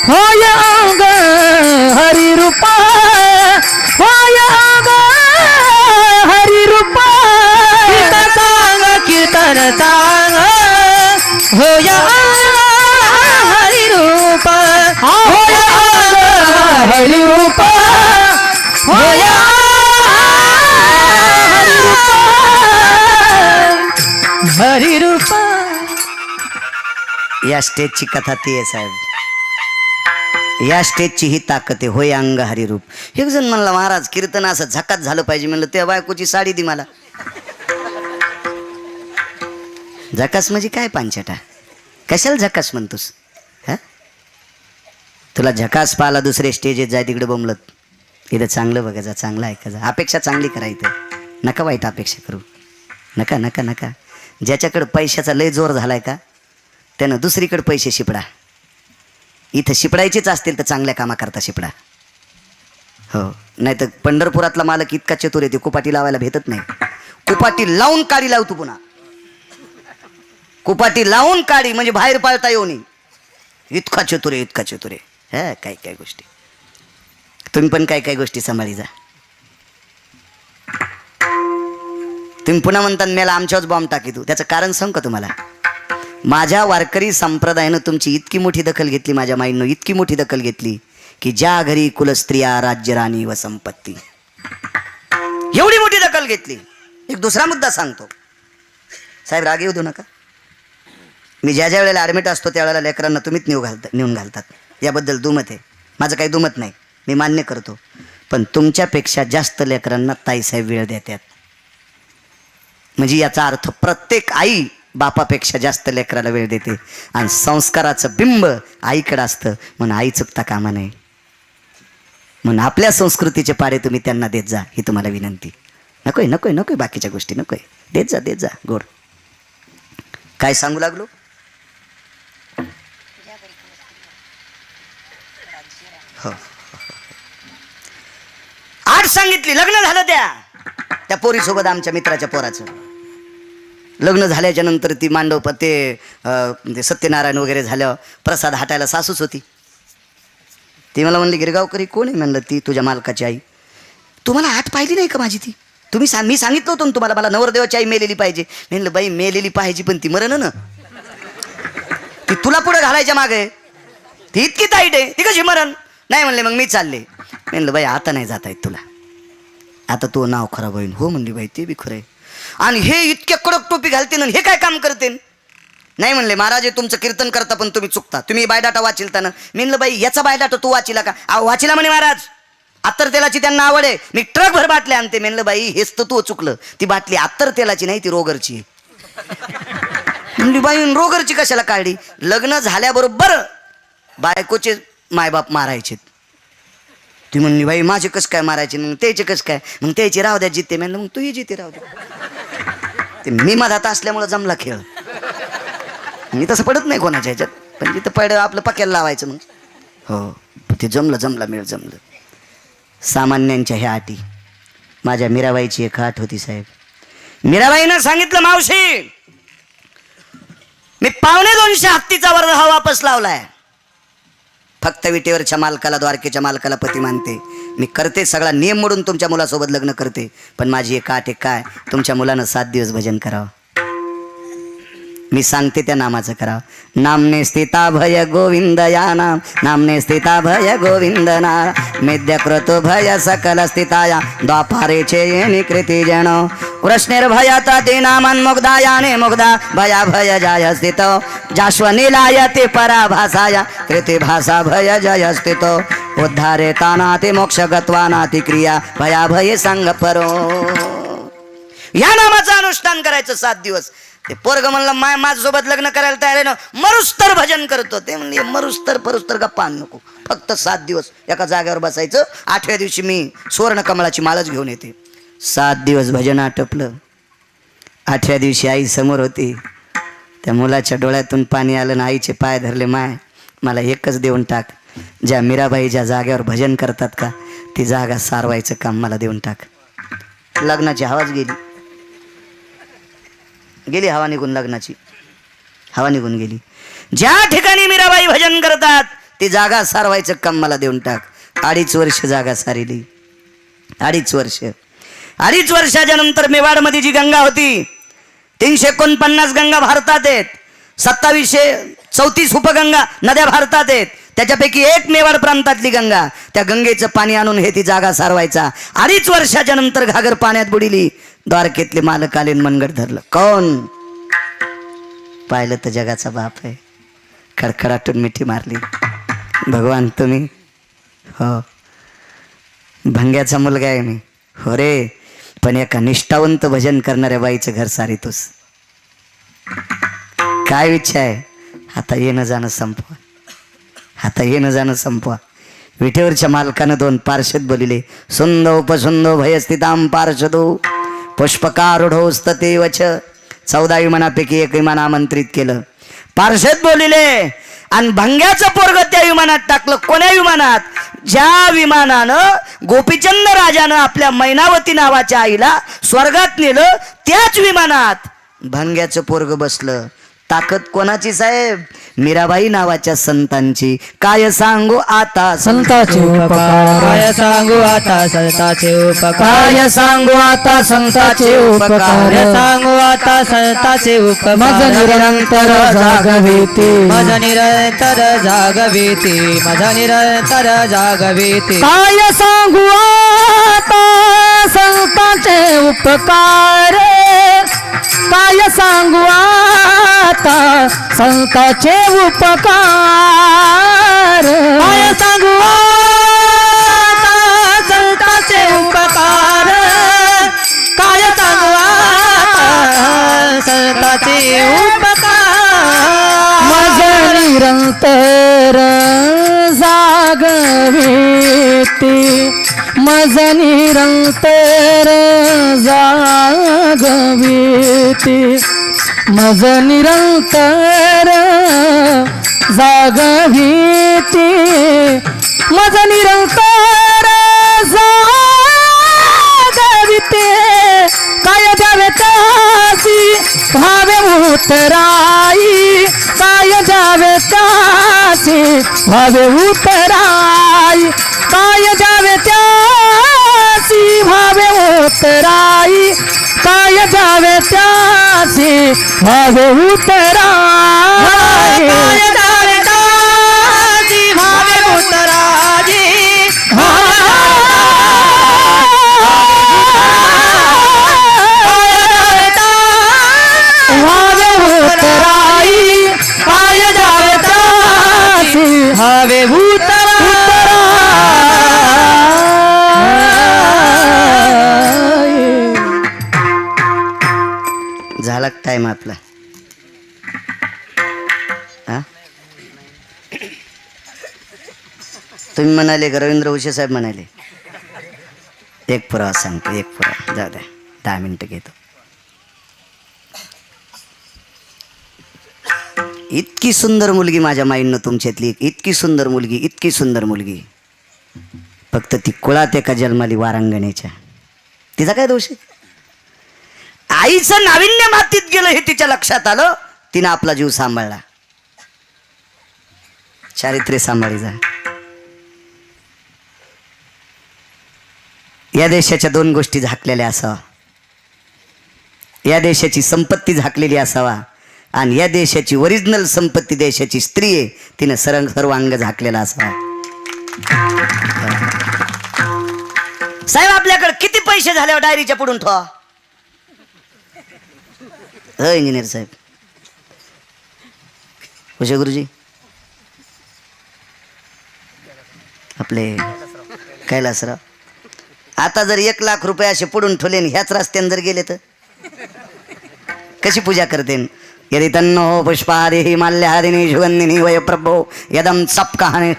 होय अंग हरि रूप होय अंग हरि रूप कीर्तन चांग कीर्तन चांग होय अंग हरि रूप होय अंग हरि रूप होय हरि रूप. या स्टेजची कथा ती आहे साहेब. या स्टेजची ही ताकद आहे. होय अंग हरिरूप. एक जण म्हणला महाराज कीर्तन असं झकात झालं पाहिजे. म्हणलं त्या बायकोची साडी दी मला. झकास म्हणजे काय पांचटा? कशाला झकास म्हणतोस? हा तुला झकास पाहिला दुसरे स्टेजेत जाय तिकडे बोंबलत. इथं चांगलं बघायचं, चांगलं ऐकायचं, अपेक्षा चांगली करायचं. नका वाईट अपेक्षा करू. नका नका नका. ज्याच्याकडे पैशाचा लय जोर झालाय का त्यानं दुसरीकडे पैसे शिपडा. इथं शिपडायचेच असतील तर चांगल्या कामाकरता शिपडा. हो नाही तर पंढरपुरातला मालक इतका चतुर आहे ते कुपाटी लावायला भेटत नाही. कुपाटी लावून काडी लावतो पुन्हा. कुपाटी लावून काडी म्हणजे बाहेर पाळता येऊ नये. इतका चतुर आहे, इतका चतुर आहे. हा काय काय गोष्टी. तुम्ही पण काय काय गोष्टी सांभाळी जा. तुम्ही पुन्हा म्हणता मेला आमच्याच बॉम्ब टाकी तू. त्याचं कारण सांग का तुम्हाला? माझ्या वारकरी संप्रदायानं तुमची इतकी मोठी दखल घेतली, माझ्या माईंनो इतकी मोठी दखल घेतली की ज्या घरी कुलस्त्रिया राज्यराणी व संपत्ती, एवढी मोठी दखल घेतली. एक दुसरा मुद्दा सांगतो साहेब, राग येऊ देऊ नका. मी ज्या ज्या वेळेला ॲडमिट असतो त्यावेळेला लेकरांना तुम्हीच नेऊन घालतात. याबद्दल दुमत आहे, माझं काही दुमत नाही, मी मान्य करतो. पण तुमच्यापेक्षा जास्त लेकरांना ताईसाहेब वेळ देतात. म्हणजे याचा अर्थ प्रत्येक आई बापापेक्षा जास्त लेकराला वेळ देते. आणि संस्काराचं बिंब आईकडं असतं म्हणून आई चुकता कामा नये. म्हणून आपल्या संस्कृतीचे पाडे तुम्ही त्यांना देत जा, ही तुम्हाला विनंती. नकोय नकोय नकोय बाकीच्या गोष्टी नकोय. देत जा गोड. काय सांगू लागलो? हो 8 सांगितली. लग्न झालं त्या पोरीसोबत, आमच्या मित्राच्या पोराचं लग्न झाल्याच्या नंतर ती मांडव ते सत्यनारायण वगैरे झालं, प्रसाद हटायला सासूच होती. ती मला म्हणली गिरगावकरी कोण आहे? म्हणलं ती तुझ्या मालकाची आई. तुम्हाला आठ पाहिली नाही का माझी? ती मी सांगितलं होतं ना तुम्हाला, मला नवरदेवाची आई मेलेली पाहिजे. म्हणलं बाई मेलेली पाहिजे पण ती मरण ना, ती तुला पुढे घालायच्या मागे, ती इतकी ताईट आहे, ती कशी मरण? नाही म्हणले मग मी चालले. म्हणलं बाई आता नाही जाता येत तुला, आता तो नाव खराब होईल. हो म्हणली बाई ते बी खरं आहे. आणि हे इतके कडक टोपी घालते ना, हे काय काम करते? नाही म्हणले महाराज तुमचं कीर्तन करता पण तुम्ही चुकता, तुम्ही बायडाटा वाचिलता ना. म्हणलं बाई याचा बायडाटा तू वाचिला का? वाचिला म्हणे महाराज. अत्तर तेलाची त्यांना आवड आहे. मी ट्रक भर बाटल्या आणते. म्हणलं बाई हेच तर तू चुकलं, ती बाटली अत्तर तेलाची नाही, ती रोगरची म्हणली. बाई रोगरची कशाला काढली? लग्न झाल्याबरोबर बायकोचे मायबाप मारायचे. ती म्हणली बाई माझे कस काय मारायचे, मग त्याचे कस काय, मग त्याची राहू द्या जिते. म्हणलं मग तूही जिते राहू द्या. ते मी मधात असल्यामुळं जमला खेळ. मी तसं पडत नाही कोणाच्या ह्याच्यात, पण जिथं पड आपलं पक्याला लावायचं मग. हो ते जमलं जमलं. सामान्यांच्या ह्या अटी. माझ्या मीराबाईची एक आठ होती साहेब. मीराबाईनं सांगितलं मावशी मी 250 हत्तीचा वर्ग हा वापस लावलाय. फक्त विटेवरच्या मालकाला, द्वारकेच्या मालकाला पती मानते. मी करते सगळा नियम मोडून तुमच्या मुलासोबत लग्न करते, पण माझी एक आट आहे. काय? तुमच्या मुलानं 7 दिवस भजन करावं. मी सांगते त्या नामाचं करावं. नामने स्थिता भय गोविंद या नाम, नामने स्थिता भय गोविंद ना, मेद्य क्रतो भय सकल स्थिताया, द्वापारेचे येणी कृती जन, कृष्णेर्भयाता ते नामन मुग्धायाने मुग्धा भया भय जय स्थित, जाश्वनीलाय ते पराभासाया कृती भाषा भय जय स्थित, उद्धारे ताना ते मोक्ष गत्वाना ती क्रिया भया भय संग परो. या नामाचं अनुष्ठान करायचं 7 दिवस. ते पोरग म्हणलं माझ्यासोबत लग्न करायला तयार आहे ना, मरुस्तर भजन करतो. ते म्हणले मरुस्तर परुस्तर गप्पा नको, फक्त 7 दिवस एका जागेवर बसायचं. 8व्या दिवशी मी सुवर्ण कमळाची माळच घेऊन येते. 7 दिवस भजन आटपलं. 8व्या दिवशी आई समोर होती. त्या मुलाच्या डोळ्यातून पाणी आलं ना आईचे पाय धरले. माय मला एकच देऊन टाक, ज्या मीराबाई ज्या जागेवर भजन करतात का ती जागा सारवायचं काम मला देऊन टाक. लग्नाची हवाच गेली हवा निघून. लग्नाची हवा निघून गेली. ज्या ठिकाणी मीराबाई भजन करतात ती जागा सारवायचं काम मला देऊन टाक. 2.5 वर्ष जागा सारिली. 2.5 वर्षाच्या नंतर मेवाडमध्ये जी गंगा होती, 349 गंगा भारतात आहेत, 2734 उपगंगा नद्या भारतात आहेत. त्याच्यापैकी एक मेवाड प्रांतातली गंगा, त्या गंगेचं पाणी आणून हे ती जागा सारवायचा. 2.5 वर्षाच्या नंतर घागर पाण्यात बुडिली. द्वारकेतले मालक आले, मनगट धरलं. कोण? पाहिलं तर जगाचा बाप आहे. खडखडाटून मिठी मारली. भगवान तुम्ही? हो. भंग्याचा मुलगा आहे मी. हो रे, पण एका निष्ठावंत भजन करणाऱ्या बाईचं घर सारितोस. काय इच्छा आहे? आता येणं जाणं संपवा, आता येणं जाणं संपवा. विठेवरच्या मालकानं 2 पार्षद बोलिले. सुंदो उपसुंदो भयस्थिताम पार्षदो पुष्पकारूढोस्तते वच. 14 विमानापैकी 1 विमान आमंत्रित केलं. पार्षद बोलिले आणि भंग्याचं पोरग त्या विमानात टाकलं. कोण्या विमानात? ज्या विमानानं गोपीचंद राजानं आपल्या मैनावती नावाच्या आईला स्वर्गात नेलं त्याच विमानात भंग्याचं पोरग बसलं. ताकद कोणाची साहेब? मीराबाई नावाच्या संतांची. काय सांगू आता संताचे उपकार, काय सांगू आता संताचे उपकार, काय सांगू आता संताचे उपकार, काय सांगू आता संताचे उपकार. माझ निरंतर जागविती, माझ निरंतर जागविती, माझ निरंतर जागविती. काय सांगू आता संताचे उपकार, काय सांगू आता संताचे उपकार, काय सांगू आता संताचे उपकार, काय सांगू आता संताचे उपकार. माझ निरंतर जागविती, माझ निरंतर जागविती, माझ निरंतर जागविती, माझ निरंतर जागविते. काय द्यावे त्यासी भावे उतराई, काय द्यावे त्यासी भावे उतराई, काय द्यावे त्यासी भावे उतराई, काय द्यावे त्यासी भावे उतराई, काय द्यावे त्यासी भावे उतराई, भावे उतराई, काय द्यावे त्यासी भावे उतराई. आपला हा तुम्ही म्हणाले का रवींद्र उशे साहेब म्हणाले? एक पुरावा सांगतो, एक पुरावा, जाऊ द्या 10 मिनिटं घेतो. इतकी सुंदर मुलगी माझ्या माईंनं तुमच्यातली, इतकी सुंदर मुलगी, इतकी सुंदर मुलगी, फक्त ती कुळात एका जन्माली वारांगणीच्या. तिचा काय दोष आहे? आईचं नाविन्य मातीत गेलं हे तिच्या लक्षात आलं, तिनं आपला जीव सांभाळला, चारित्र्य सांभाळीचा. या देशाच्या 2 गोष्टी झाकलेल्या असावा, या देशाची संपत्ती झाकलेली असावा, आणि या देशाची ओरिजिनल संपत्ती देशाची स्त्री आहे, तिनं सर्व अंग झाकलेला असावा. साहेब आपल्याकडे किती पैसे झाल्यावर डायरीच्या पुढून ठेवा? हो इंजिनियर साहेब, हुशे गुरुजी, आपले कैलासराव, आता जर 1 लाख रुपये असे पुढून ठेवले आणि ह्याच रस्त्याने जर गेले तर कशी पूजा करते? यदि तन्नो पुष्पादिहि माल्यादिनी सुगंधिनी वय प्रभो यदम सपकाहने.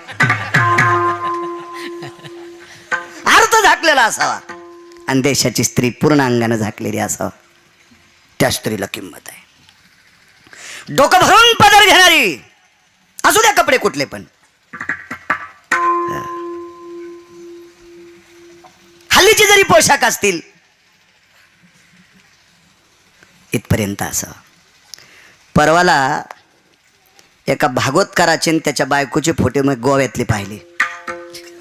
अर्थ झाकलेला असावा आणि देशाची स्त्री पूर्ण अंगाने झाकलेली असावा, त्या स्त्रीला किंमत आहे. डोकं भरून पदर घेणारी असू द्या, कपडे कुठले पण, हल्लीचे जरी पोशाख असतील, इथपर्यंत असावा. परवाला एका भागवतकाराचे आणि त्याच्या बायकोचे फोटो मग गोव्यातले पाहिले.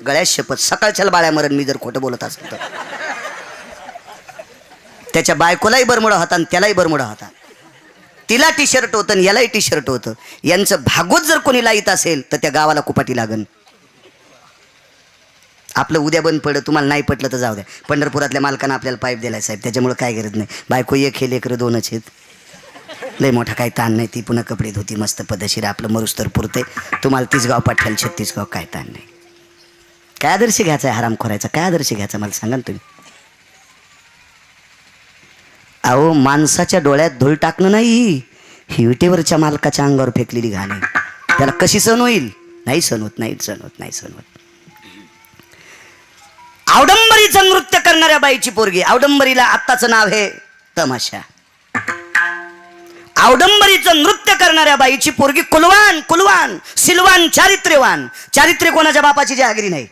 गळ्यात शपथ, सकाळच्याला बाळ्या मरण मी जर खोटं बोलत असेल तर. त्याच्या बायकोलाही बरमुडा होता आणि त्यालाही बरमुडा होता, तिला टी शर्ट होतं आणि यालाही टी शर्ट होतं. यांचं भागवत जर कोणी लाईत असेल तर त्या गावाला कुपाटी लागन. आपलं उद्या बंद पडलं, तुम्हाला नाही पटलं तर जाऊ द्या. पंढरपुरातल्या मालकानं आपल्याला पाईप दिलाय साहेब, त्याच्यामुळे काय गरज नाही. बायको 1 हे, लेकरं 2च आहेत, लय मोठा काही ताण नाही. ती पुन्हा कपडे धुती मस्त पद्धतशीर, आपलं मरुस्तर पुरते. तुम्हाला 30 गाव पाठवाल, 36 गाव, काय ताण नाही. काय आदर्श घ्यायचा आहे हराम खोरायचा? काय आदर्श घ्यायचा मला सांगा ना तुम्ही. अहो माणसाच्या डोळ्यात धूळ टाकणं नाही, ही विटेवरच्या मालकाच्या अंगावर फेकलेली घाण आहे. त्याला कशी सहन होईल? नाही सहन होत, नाही सहन होत, नाही सहन होत. आवडंबरीचं नृत्य करणाऱ्या बाईची पोरगी, आवडंबरीला आत्ताचं नाव आहे तमाशा. आवडंबरीचं नृत्य करणाऱ्या बाईची पोरगी कुलवान, कुलवान, सिलवान, चारित्र्यवान. चारित्र्य कोणाच्या बापाची जहागिरी नाही,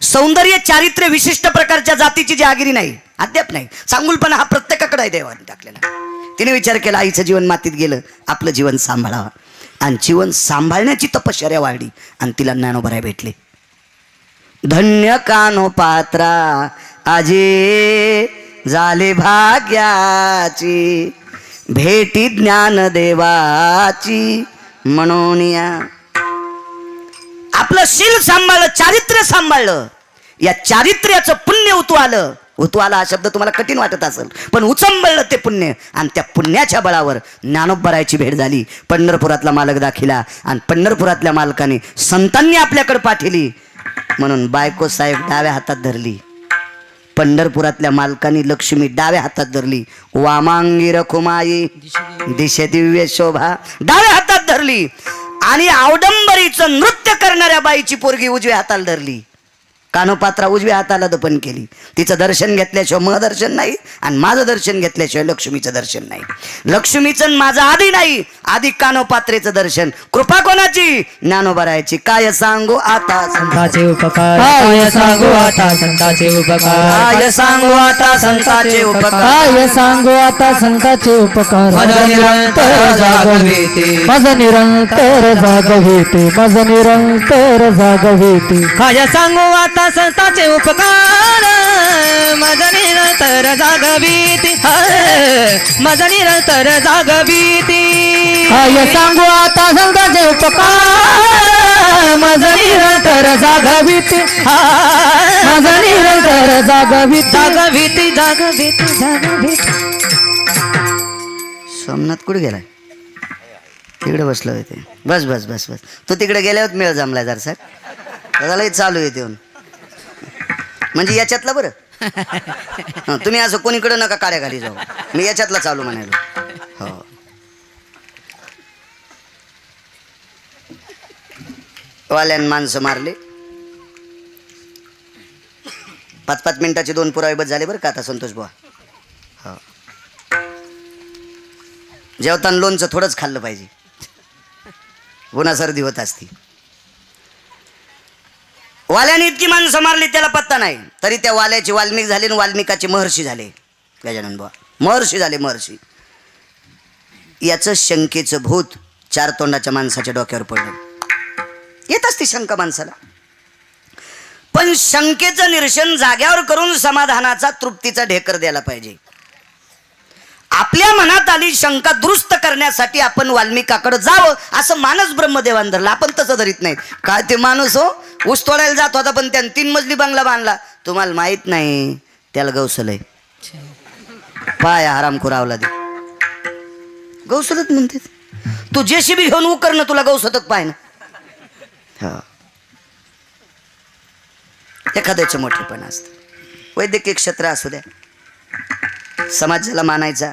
सौंदर्य चारित्र्य विशिष्ट प्रकारच्या जातीची जहागिरी नाही, अद्याप नाही. चांगुलपणा हा प्रत्येकाकडे आहे देवाने टाकलेला. तिने विचार केला आईचं जीवन मातीत गेलं, आपलं जीवन सांभाळावं, आणि जीवन सांभाळण्याची तपश्चर्या वाढली आणि तिला ज्ञानोबराय भेटले. धन्य कानो पात्रा आजे झाले भाग्याची, भेटी ज्ञान देवाची म्हणून. आपलं शील सांभाळलं, चारित्र्य सांभाळलं, या चारित्र्याचं पुण्य उतू आलं हा शब्द तुम्हाला कठीण वाटत असेल, पण उचंबळलं ते पुण्य, आणि त्या पुण्याच्या बळावर ज्ञानोबरायची भेट झाली. पंढरपुरातला मालक दाखिला, आणि पंढरपुरातल्या मालकाने संतांनी आपल्याकडे पाठवली. म्हणून बायको साहेब डाव्या हातात धरली, पंढरपुरातल्या मालकानी लक्ष्मी डाव्या हातात धरली. वामांगी रखुमाई दिशे दिव्य शोभा डाव्या हातात धरली, आणि आवडंबरीचं नृत्य करणाऱ्या बाईची पोरगी उजव्या हाताला धरली. कानोपात्रा उजव्या हाताला दफन केली. तिचं दर्शन घेतल्याशिवाय मग दर्शन नाही, आणि माझं दर्शन घेतल्याशिवाय लक्ष्मीचं दर्शन नाही. लक्ष्मीचं माझं आधी नाही, आधी कानोपात्रेचं दर्शन. कृपा कोणाची? ज्ञानोबरायची. काय सांगू आता संताचे उपकार, काय सांगू आता संताचे उपकार, काय सांगू आता संतांचे उपकार, काय सांगू आता संताचे उपकार. माझा निरंतर जागविते, माझा निरंतर जागविते, माझा निरंतर जागविते. काय सांगू आता संतांचे उपकार, माझा निरंतर जागविते, माझा निरंतर जागविते. काय सांगू आता संतांचे उपकार, माझा निरंतर जागविते, माझा निरंतर जागविते, जागविते, जागविते, जागविते. सोमनाथ कुठे गेलाय? तिकडे बसलो होते. बस बस बस बस, तू तिकडे गेल्यावर मेळ जमलाय जर सर, त्यालाही चालू आहे येऊन, म्हणजे याच्यातलं बरं. तुम्ही असं कोणीकडे नका काड्या घाली जाऊ, मी याच्यातला चालू म्हणायलो. हो. वाल्यान माणसं मारले. 5-5 मिनिटाचे 2 पुरावे बस झाले बरं का आता संतोष बुवा. हो. जेवताना लोणचं थोडंच खाल्लं पाहिजे, गुन्हा सर्दी होत असती. वाल्याने इतकी माणसं मारली त्याला पत्ता नाही, तरी त्या वाल्याचे वाल्मिक झाले आणि वाल्मिकाचे महर्षी झाले. गजानन बुवा महर्षी झाले, महर्षी. याचं शंकेचं भूत 4 तोंडाच्या माणसाच्या डोक्यावर पडलं. येत असते शंका माणसाला, पण शंकेचं निरसन जाग्यावर करून समाधानाचा, तृप्तीचा ढेकर द्यायला पाहिजे. आपल्या मनात आली शंका दुरुस्त करण्यासाठी आपण वाल्मिकाकडे जावं असं मानस ब्रह्मदेवान धरला. आपण तसं धरीत नाही. काय ते माणूस हो, ऊस तोडायला जात होता पण त्यानं 3 मजली बंगला बांधला. तुम्हाला माहित नाही त्याला गौसलय. पाय आराम खुरावला दे, गौसलत म्हणते. तू जेसीबी घेऊन उकरणं, तुला गौसतक पाय ना. हा, एखाद्याचं मोठेपण असतं. वैद्यकीय क्षेत्र असू द्या, समाजाला मानायचा.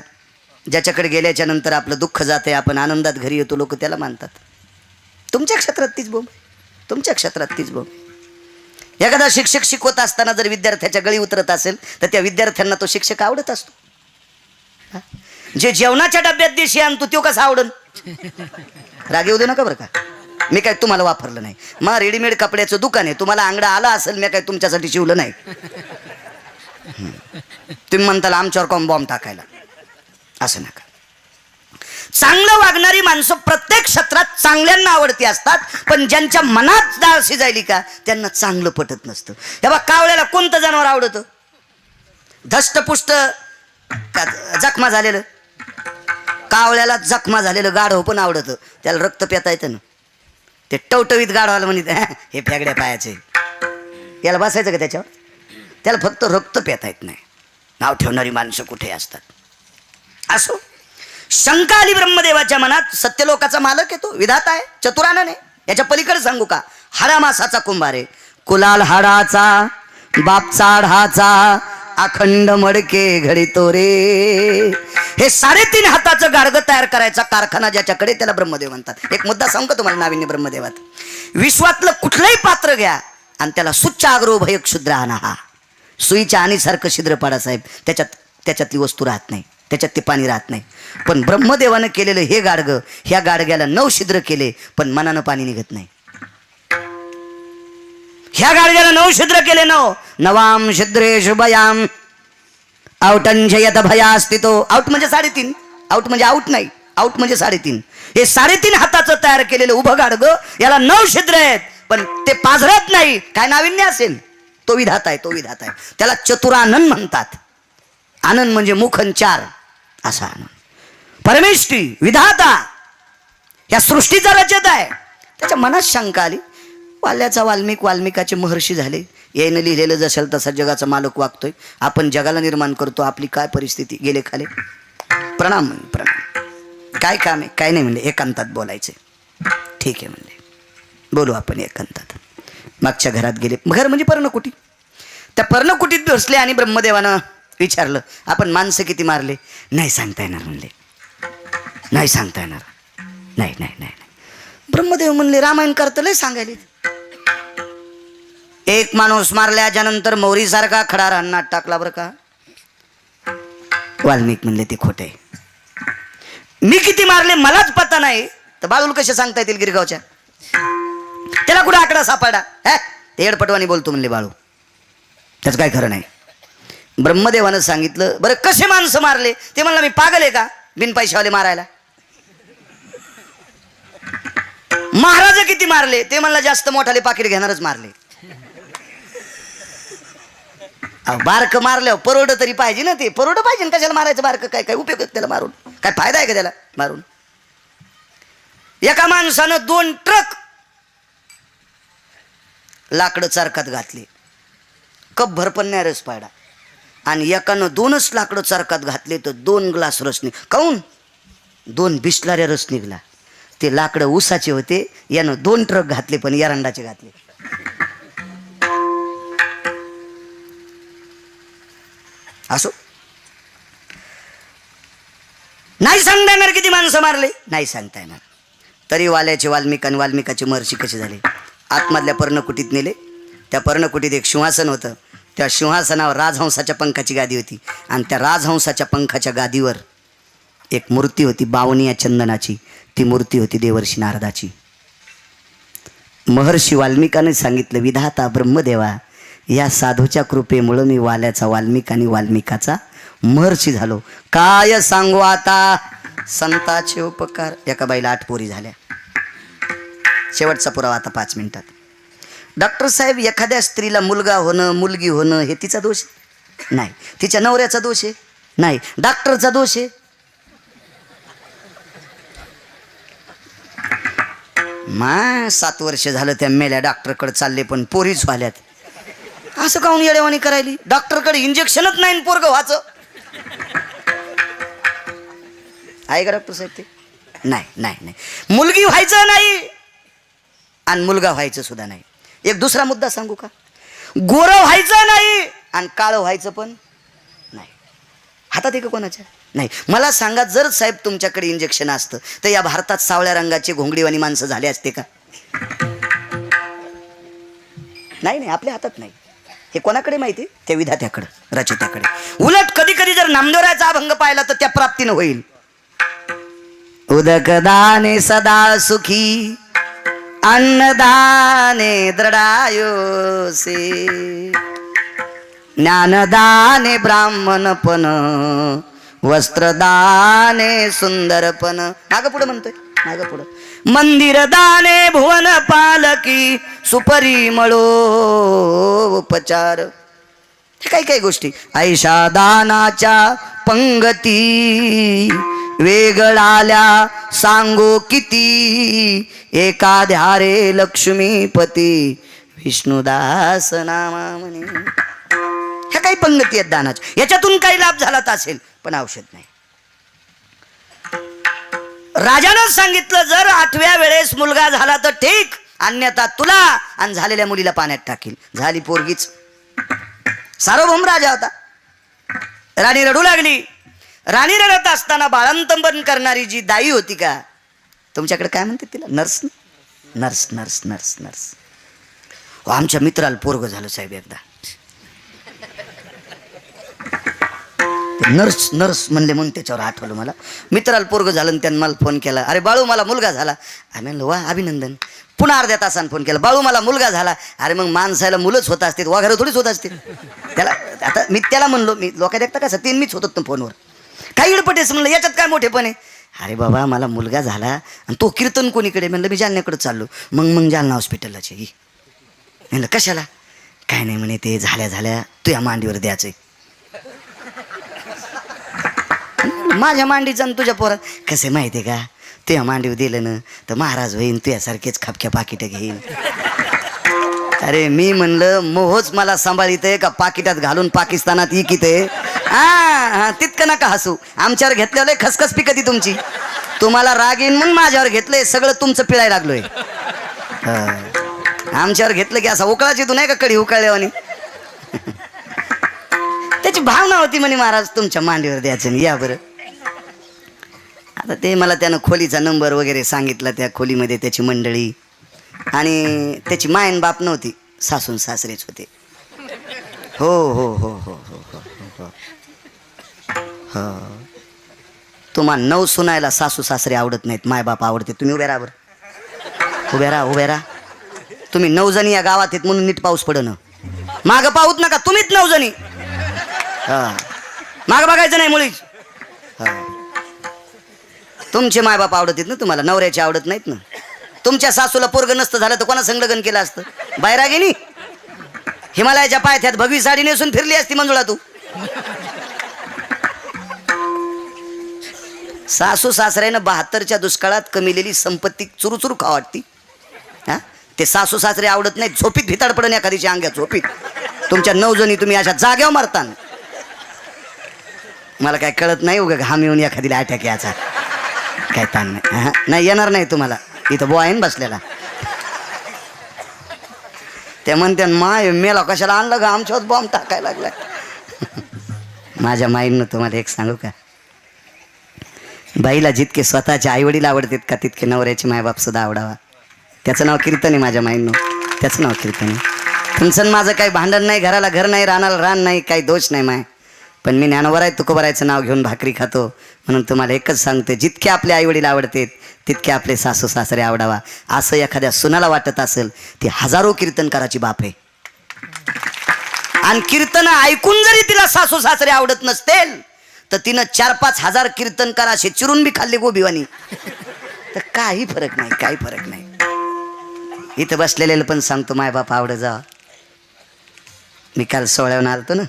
ज्याच्याकडे गेल्याच्या नंतर आपलं दुःख जाते, आपण आनंदात घरी येतो, लोक त्याला मानतात. तुमच्या क्षेत्रात तीच बोंब, तुमच्या क्षेत्रात तीच बोंब. एखादा शिक्षक शिकवत असताना जर विद्यार्थ्याच्या गळी उतरत असेल तर त्या विद्यार्थ्यांना तो शिक्षक आवडत असतो. जे जेवणाच्या डब्यात देशी आणतो तो कसा आवडन? राग येऊ दे नका बरं का. मी काय तुम्हाला वापरलं नाही. मग रेडीमेड कपड्याचं दुकान आहे, तुम्हाला अंगडा आला असेल, मी काय तुमच्यासाठी शिवलं नाही. तुम्ही म्हणताल आमच्यावर कॉम बॉम्ब टाकायला, असं नका. चांगलं वागणारी माणसं प्रत्येक क्षेत्रात चांगल्यांना आवडती असतात, पण ज्यांच्या मनात डाळ शिजायली का त्यांना चांगलं पटत नसतं. हे बघ, कावळ्याला कोणतं जनावर आवडतं? धष्टपुष्ट जखमा झालेलं. कावळ्याला जखमा झालेलं गाढव पण आवडतं, त्याला रक्त पिता येतं ना. ते टवटवीत गाढवाला म्हणत हे फेगड्या पायाचे, याला बसायचं का त्याच्यावर? त्याला फक्त रक्त पिता येत नाही. नाव ठेवणारी माणसं कुठे असतात. असो, शंका आली ब्रह्मदेवाच्या मनात. सत्यलोकाचा मालक आहे तो, विधाता आहे, चतुरानन आहे. याच्या पलीकडे सांगू का? हाडामासाचा कुंभार आहे. कुलाल हाडाचा, बाप चाढाचा, अखंड मडके घडितो रे. हे 3.5 हाताचं गाडगं तयार करायचा कारखाना ज्याच्याकडे, त्याला ब्रह्मदेव म्हणतात. एक मुद्दा सांगू का तुम्हाला नाविन्य ब्रह्मदेवात? विश्वातलं कुठलंही पात्र घ्या आणि त्याला सुच्चाग्रो भय क्षुद्र आणा. हा सुईच्या आणीसारखं छिद्र पाडा साहेब, त्याच्यातली वस्तू राहत नाही, त्याच्यात ते पाणी राहत नाही. पण ब्रह्मदेवानं केलेलं हे गाडगं, ह्या गाडग्याला 9 छिद्र केले पण मनानं पाणी निघत नाही. ह्या गाडग्याला 9 छिद्र केले. नवाम छिद्रेषु भयाम औटंशयत भयास्तितो. आउट म्हणजे 3.5, आउट म्हणजे आउट नाही, आउट म्हणजे 3.5. हे 3.5 हाताचं तयार केलेलं उभं गाडगं, याला 9 छिद्र आहेत पण ते पाझरत नाही. काय नाविन्य असेल? तो विधाता आहे, तो विधाता आहे. त्याला चतुरानन म्हणतात. आनंद म्हणजे मुखन 4 असा आनंद. परमेष्ठी विधाता या सृष्टीचा रचत आहे. त्याच्या मनात शंका आली. वाल्याचा वाल्मिक, वाल्मिकाचे महर्षी झाले. यानं लिहिलेलं जसेल तसा जगाचा मालक वागतोय. आपण जगाला निर्माण करतो. आपली काय परिस्थिती? गेले खाले. प्रणाम प्रणाम. काय काम आहे? काय नाही म्हणले, एकांतात बोलायचे. ठीक आहे म्हणले, बोलू आपण एकांतात. मागच्या घरात गेले. घर म्हणजे पर्णकुटी. त्या पर्णकुटीत बसले आणि ब्रह्मदेवानं विचारलं, आपण माणसं किती मारले? नाही सांगता येणार म्हणले, नाही सांगता येणार. नाही नाही नाही. ब्रह्मदेव म्हणले, रामायण करतं लय सांगायले. एक माणूस मारल्याच्या नंतर मोहरीसारखा खडा रानात टाकला बरं का. वाल्मिक म्हणले ते खोट आहे. मी किती मारले मलाच पता नाही, तर बाळूल कसे सांगता येतील गिरगावच्या? त्याला कुठं आकडा सापडा? ते येडपटवानी बोलतो म्हणले बाळू, त्याचं काय खरं नाही. ब्रह्मदेवानं सांगितलं, बरं कसे माणसं मारले? ते म्हणला, मी पागल आहे का बिन पैशावाले मारायला? महाराज किती मारले? ते म्हणला, जास्त मोठाले पाकिट घेणारच मारले. बारक मारल्यावर परवड तरी पाहिजे ना. ते परवड पाहिजे, कशाला मारायचं बारक? काय काय उपयोग त्याला मारून? काय फायदा आहे का त्याला मारून? एका माणसानं 2 ट्रक लाकडं चारकात घातले, कप भर पण नाही रस पाडा. आणि एकानं 2च लाकडं चारकात घातले तर 2 ग्लास रस निघ. काऊन? 2 बिस्लाऱ्या रस निघला. ते लाकडं ऊसाचे होते, यानं 2 ट्रक घातले पण एरंडाचे घातले. असो, नाही सांगता येणार किती माणसं मारले, नाही सांगता येणार. तरी वाल्याचे वाल्मिक आणि वाल्मिकाची महर्षी कशी झाली. आतमधल्या पर्णकुटीत नेले. त्या पर्णकुटीत एक सिंहासन होतं. त्या सिंहासनावर राजहंसाच्या पंखाची गादी होती आणि त्या राजहंसाच्या पंखाच्या गादीवर एक मूर्ती होती बावनिया चंदनाची. ती मूर्ती होती देवर्षी नारदाची. महर्षी वाल्मिकाने सांगितलं, विधाता ब्रह्मदेवा, या साधूच्या कृपेमुळं मी वाल्याचा वाल्मिक आणि वाल्मिकाचा महर्षी झालो. काय सांगू आता संताचे उपकार. एका बाईला 8 पोरी झाल्या. शेवटचा पुरावा आता 5 मिनिटात. डॉक्टर साहेब, एखाद्या स्त्रीला मुलगा होणं मुलगी होणं हे तिचा दोष नाही, तिच्या नवऱ्याचा दोष आहे नाही, डॉक्टरचा दोष आहे. मा 7 वर्ष झालं त्या मेल्या डॉक्टरकडे चालले पण पोरीच व्हाल्यात. असं काहून येडेवाणी करायली. डॉक्टरकडे इंजेक्शनच नाही पोरग व्हायचं आहे का डॉक्टर साहेब? ते नाही नाही नाही, मुलगी व्हायचं नाही आणि मुलगा व्हायचं सुद्धा नाही. एक दुसरा मुद्दा सांगू का? गोरं व्हायचं नाही आणि काळं व्हायचं पण नाही. हातात आहे का कोणाच्या? नाही. मला सांगा, जर साहेब तुमच्याकडे इंजेक्शन असतं तर या भारतात सावळ्या रंगाचे घोंगडीवाणी माणसं झाले असते का? नाही नाही, आपल्या हातात नाही. हे कोणाकडे माहिती? त्या विधात्याकडे, रचित्याकडे. उलट कधी कधी जर नामदेवरायाचा अभंग पाहिला तर त्या प्राप्तीनं होईल. उदकदाने सदा सुखी अन्नदाने दृढायोसे ज्ञानदाने ब्राह्मणपण वस्त्रदाने सुंदरपण. मागं पुढं म्हणतोय, मागं पुढं. मंदिरदाने भुवन पालकी सुपरिमळो उपचार. हे काही काही गोष्टी. ऐशा दानाच्या पंगती वेगळाल्या सांगो किती एकाध्या रे लक्ष्मीपती विष्णुदास नामा म्हणे. ह्या काही पंगती आहेत दानाच्या. याच्यातून काही लाभ झालाच असेल पण औषध नाही. राजानं सांगितलं, जर 8व्या वेळेस मुलगा झाला तर ठीक, अन्यथा तुला आणि झालेल्या मुलीला पाण्यात टाकील. झाली पोरगीच. सार्वभौम राजा होता. राणी रडू लागली. राणी रडत असताना बाळंतपण करणारी जी दाई होती का, तुमच्याकडे काय म्हणते तिला? Nurse. Nurse nurse nurse nurse. आमच्या मित्राला पोरग झालं साहेब एकदा. नर्स नर्स म्हणले म्हणून त्याच्यावर आठवलं मला. मित्राला पोरग झालं आणि त्यानं मला फोन केला, अरे बाळू मला मुलगा झाला. आम्ही म्हणलं वा अभिनंदन. पुन्हा अर्ध्या तासानं फोन केला, बाळू मला मुलगा झाला. अरे मग माणसाला मुलंच होत असतील, वगैरे थोडीच होत असतील. त्याला आता मी त्याला म्हणलो, मी लोक देखता कसं 3 मीच होतो फोनवर. काही इडपटेस म्हणलं, याच्यात काय मोठेपण आहे? अरे बाबा मला मुलगा झाला आणि तो कीर्तन कोणीकडे? म्हणलं मी जालन्याकडे चाललो. मग जालना हॉस्पिटललाच ये. म्हणलं कशाला? काय नाही म्हणे, ते झाल्या झाल्या तुझ्या मांडीवर द्यायचंय. माझ्या मांडीचं आणि तुझ्या पोरात कसं माहिती आहे का? तुझ्या मांडीवर दिलं ना तर महाराज होईन, तुझ्यासारखेच खपक्या पाकिटं घेईन. अरे मी म्हणलं मोहच मला सांभाळीत आहे का पाकिटात घालून पाकिस्तानात इकित आहे? हा तितकं नका हसू. आमच्यावर घेतलेलं खसखस पिकती तुमची. तुम्हाला राग येईन म्हणून माझ्यावर घेतलंय, सगळं तुमचं पिळायला लागलोय. आमच्यावर घेतलं की असा उकळाची तू नाही का कडी उकळल्यावानी. त्याची भावना होती म्हणे महाराज तुमच्या मांडीवर द्यायचं. या बरं. आता ते मला त्यानं खोलीचा नंबर वगैरे सांगितला. त्या खोलीमध्ये त्याची मंडळी आणि त्याची मायन बाप नव्हती, सासून सासरेच होते. हो हो हो हो हो हो हो हो. तुम्हाला 9 सुनायला सासू सासरे आवडत नाहीत, मायबाप आवडते. तुम्ही उभ्या राहा बरं. उभ्या राहा उभ्या राहा. तुम्ही 9 जणी या गावात आहेत म्हणून नीट पाऊस पडणं. मागं पाहूच नका, तुम्हीच 9 जणी. हा मागं बघायचं नाही मुळीच. हा तुमचे मायबाप आवडत आहेत ना तुम्हाला, नवऱ्याचे आवडत नाहीत ना. तुमच्या सासूला पोरग नसतं झालं तर कोणा संलग्न केलं असतं? बैरागिनी हिमालयाच्या पायथ्यात भगवी साडी नेसून फिरली असती मंजुळा तू. सासू सासऱ्यानं 72च्या दुष्काळात कमिलेली संपत्ती चुरूचुरू खा वाटती. हा ते सासू सासरे आवडत नाहीत. झोपीत भिताड पडण एखादीच्या अंग्यात झोपीत. तुमच्या 9 जणी तुम्ही अशा जाग्यावर मारता. मला काय कळत नाही, उगा घाम येऊन एखादीला अटॅक याचा काय ताण नाही. नाही येणार नाही तुम्हाला. इथं बॉयन बसलेला ते म्हणते माय मेला कशाला आणलं का आमच्यावर बॉम्ब टाकायला लागला. माझ्या माईनं तुम्हाला एक सांगू का, बाईला जितके स्वतःचे आईवडील आवडतात का तितके नवऱ्याचे मायबाप सुद्धा आवडावा. त्याचं नाव कीर्तन आहे माझ्या माईंनो, त्याचं नाव कीर्तन आहे. तुमचं आणि माझं काही भांडण नाही, घराला घर नाही, रानाला रान नाही, काही दोष नाही माय. पण मी ज्ञानोबराय तुकोबरायचं नाव घेऊन भाकरी खातो. म्हणून तुम्हाला एकच सांगते, जितके आपले आईवडील आवडतात तितके आपले सासू सासरे आवडावा. असं एखाद्या सुनाला वाटत असेल ती हजारो कीर्तनकाराची बाप आहे. आणि कीर्तन ऐकून जरी तिला सासू सासरे आवडत नसतील तर तिनं 4-5 हजार कीर्तनकार असे चिरून बी खाल्ले गोबीवानी. तर काही फरक नाही, काही फरक नाही. इथं बसलेले पण सांगतो मायबाप आवडत जा. मी काल सोहळ्यावर आलतो ना,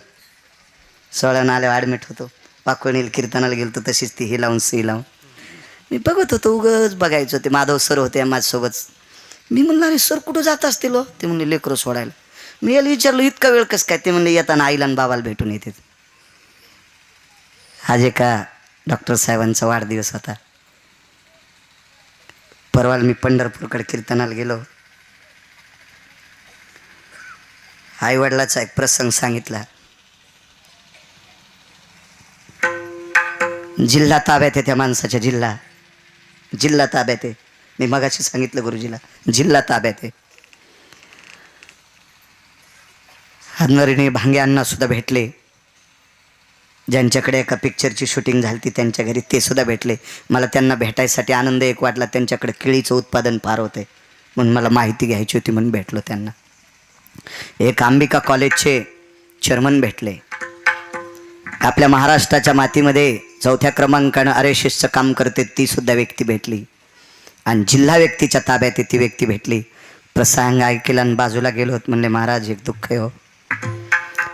सोहळ्यावर आल्यावर ॲडमिट होतो. पाकोणील कीर्तनाला गेलतो, तशीच ती हे लावून सी लावून मी बघत होतो. उगच बघायचं. ते माधव सर होते माझ्यासोबत. मी म्हणलं अरे सर कुठं जात असतील हो? ते म्हणले लेकरं सोडायला. मी याला विचारलं इतका वेळ कसं काय? ते म्हणले येताना आईला आणि बाबाला भेटून येते. आज एका डॉक्टर साहेबांचा वाढदिवस होता. परवाला मी पंढरपूरकडे कीर्तनाला गेलो. आईवडिलाचा एक प्रसंग सांगितला. जिल्हा ताब्यात आहे त्या माणसाच्या, जिल्हा ताब्यात आहे. मी मगाशी सांगितलं गुरुजीला, जिल्हा ताब्यात आहे. हातनरीने भांगे अण्णा सुद्धा भेटले, ज्यांच्याकडे एका पिक्चरची शूटिंग झाली ती त्यांच्या घरी, ते सुद्धा भेटले. मला त्यांना भेटायसाठी आनंद एक वाटला. त्यांच्याकडे केळीचं उत्पादन फार होते म्हणून मला माहिती घ्यायची होती म्हणून भेटलो त्यांना. एक अंबिका कॉलेजचे चेअरमन भेटले. आपल्या महाराष्ट्राच्या मातीमध्ये 4थ्या क्रमांकानं आरएसएसचं काम करते ती सुद्धा व्यक्ती भेटली. आणि जिल्हा व्यक्तीच्या ताब्यात आहे ती व्यक्ती भेटली. प्रसंग ऐकला आणि बाजूला गेलो होत. म्हणले महाराज एक दुःख आहे हो,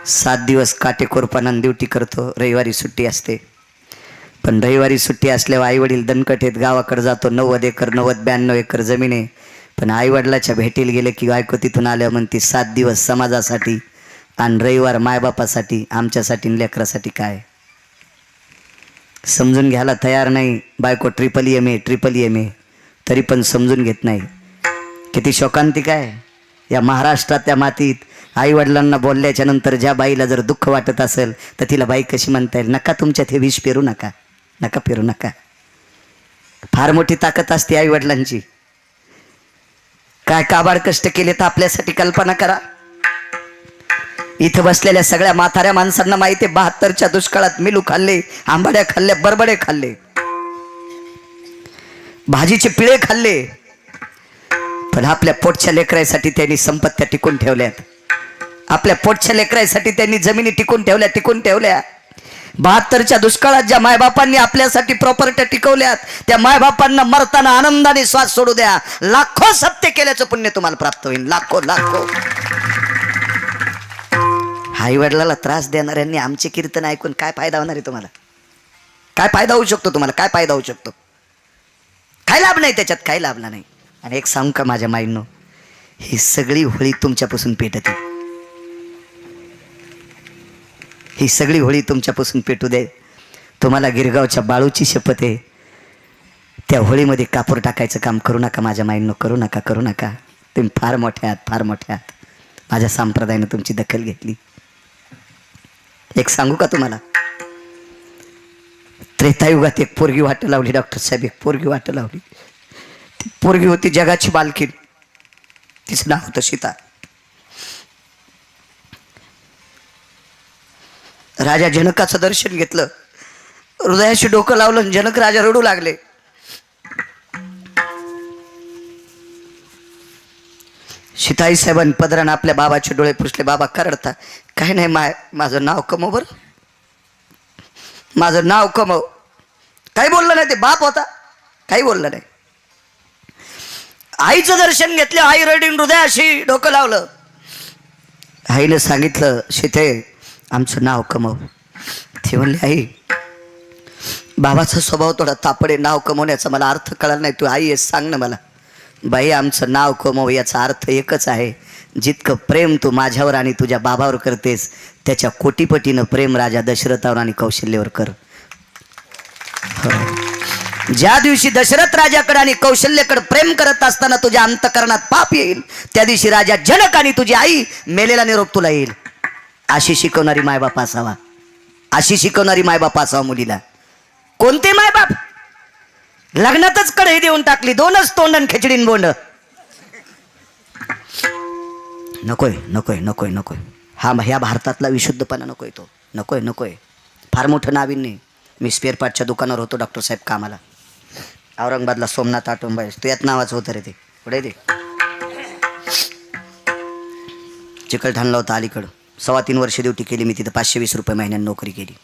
7 दिवस काटेकोरपणानं ड्युटी करतो, रविवारी सुट्टी असते. पण रविवारी सुट्टी असल्यावर आईवडील दणकट आहेत, गावाकडे जातो. 90 एकर 92 एकर जमीन आहे. पण आईवडिलाच्या भेटीला गेले की बायको तिथून आल्यावर म्हणते 7 दिवस समाजासाठी आणि रविवार मायबापासाठी, आमच्यासाठी आणि लेकरासाठी काय. समजून घ्यायला तयार नाही. बायको ट्रिपल एम ए तरी पण समजून घेत नाही. किती शोकांतिक आहे या महाराष्ट्रातल्या मातीत. आईवडिलांना बोलल्याच्या नंतर ज्या बाईला जर दुःख वाटत असेल तर तिला बाई कशी म्हणता येईल? नका तुमच्यात हे विष पेरू नका, नका पेरू नका. फार मोठी ताकद असते आईवडिलांची. काय काबाड कष्ट केले तर आपल्यासाठी कल्पना करा. इथं बसलेल्या सगळ्या म्हाताऱ्या माणसांना माहिती आहे 72च्या दुष्काळात मिलू खाल्ले, आंबाड्या खाल्ल्या, बरबडे खाल्ले, भाजीचे पिळे खाल्ले. पण आपल्या पोटच्या लेकरासाठी त्यांनी संपत्त्या टिकून ठेवल्यात. आपल्या पोटच्या लेकरासाठी त्यांनी जमिनी टिकून ठेवल्या. 72च्या दुष्काळात ज्या मायबापांनी आपल्यासाठी प्रॉपर्टी टिकवल्यात त्या मायबापांना मरताना आनंदाने श्वास सोडू द्या. लाखो सत्य केल्याचं पुण्य तुम्हाला प्राप्त होईल. लाखो. आई वडिलाला त्रास देणाऱ्यांनी आमचे कीर्तन ऐकून काय फायदा होणार आहे तुम्हाला? काय फायदा होऊ शकतो तुम्हाला? काय फायदा होऊ शकतो? काय लाभ नाही त्याच्यात, काय लाभला नाही. आणि एक सांगू का माझ्या माईंनो, ही सगळी होळी तुमच्यापासून पेटते. ही सगळी होळी तुमच्यापासून पेटू दे. तुम्हाला गिरगावच्या बाळूची शपथ आहे. त्या होळीमध्ये कापूर टाकायचं काम करू नका माझ्या माईंनो, करू नका. तुम्ही फार मोठे आहात. माझ्या संप्रदायानं तुमची दखल घेतली. एक सांगू का तुम्हाला, त्रेतायुगात एक पोरगी वाट लावली. डॉक्टर साहेब एक पोरगी वाट लावली. ती पोरगी होती जगाची बालकीन. तिचं नाव होतं सीता. राजा जनकाचं दर्शन घेतलं, हृदयाशी डोकं लावलं, जनक राजा रडू लागले. सीताई साहेबांनी पदरानं आपल्या बाबाचे डोळे पुसले. बाबा का रडता? काय नाही माझं नाव कमव बरं, माझं नाव कमव. काही बोललं नाही. ते बाप होता, काही बोललं नाही. आईचं दर्शन घेतलं. आई रडीन हृदयाशी डोकं लावलं. आईनं सांगितलं सीते आमचं नाव कमव. ती म्हणली आई बाबाचा स्वभाव थोडा तापडे, नाव कमवण्याचा मला अर्थ कळाला नाही. तू आई आहेस सांग ना मला. बाई आमचं नाव कमव याचा अर्थ एकच आहे, जितकं प्रेम तू माझ्यावर आणि तुझ्या बाबावर करतेस त्याच्या कोटीपटीनं प्रेम राजा दशरथावर आणि कौशल्यावर कर. ज्या दिवशी दशरथ राजाकडे आणि कौशल्याकडे प्रेम करत असताना तुझ्या अंतकरणात पाप येईल त्या दिवशी राजा जनक आणि तुझी आई मेलेला निरोप तुला येईल. अशी शिकवणारी मायबाप असावा, अशी शिकवणारी मायबाप असावा मुलीला. कोणते मायबाप? लग्नातच कढई देऊन टाकली, 2च तोंडन खिचडीन बोंड. नकोय नकोय नकोय नकोय, ह्या भारतातला विशुद्धपणा नकोय, तो नकोय नकोय. फार मोठं नाविन नाही. मी स्पेअर पार्टच्या दुकानावर होतो डॉक्टर साहेब कामाला, औरंगाबादला, सोमनाथ ऑटोमोबाईल, तू यात नावाचं होतं रे ते. पुढे ते चिकलठाणला होता अलीकडं. 3.25 वर्ष ड्युटी केली मी तिथं. 520 रुपये महिन्याने नोकरी केली.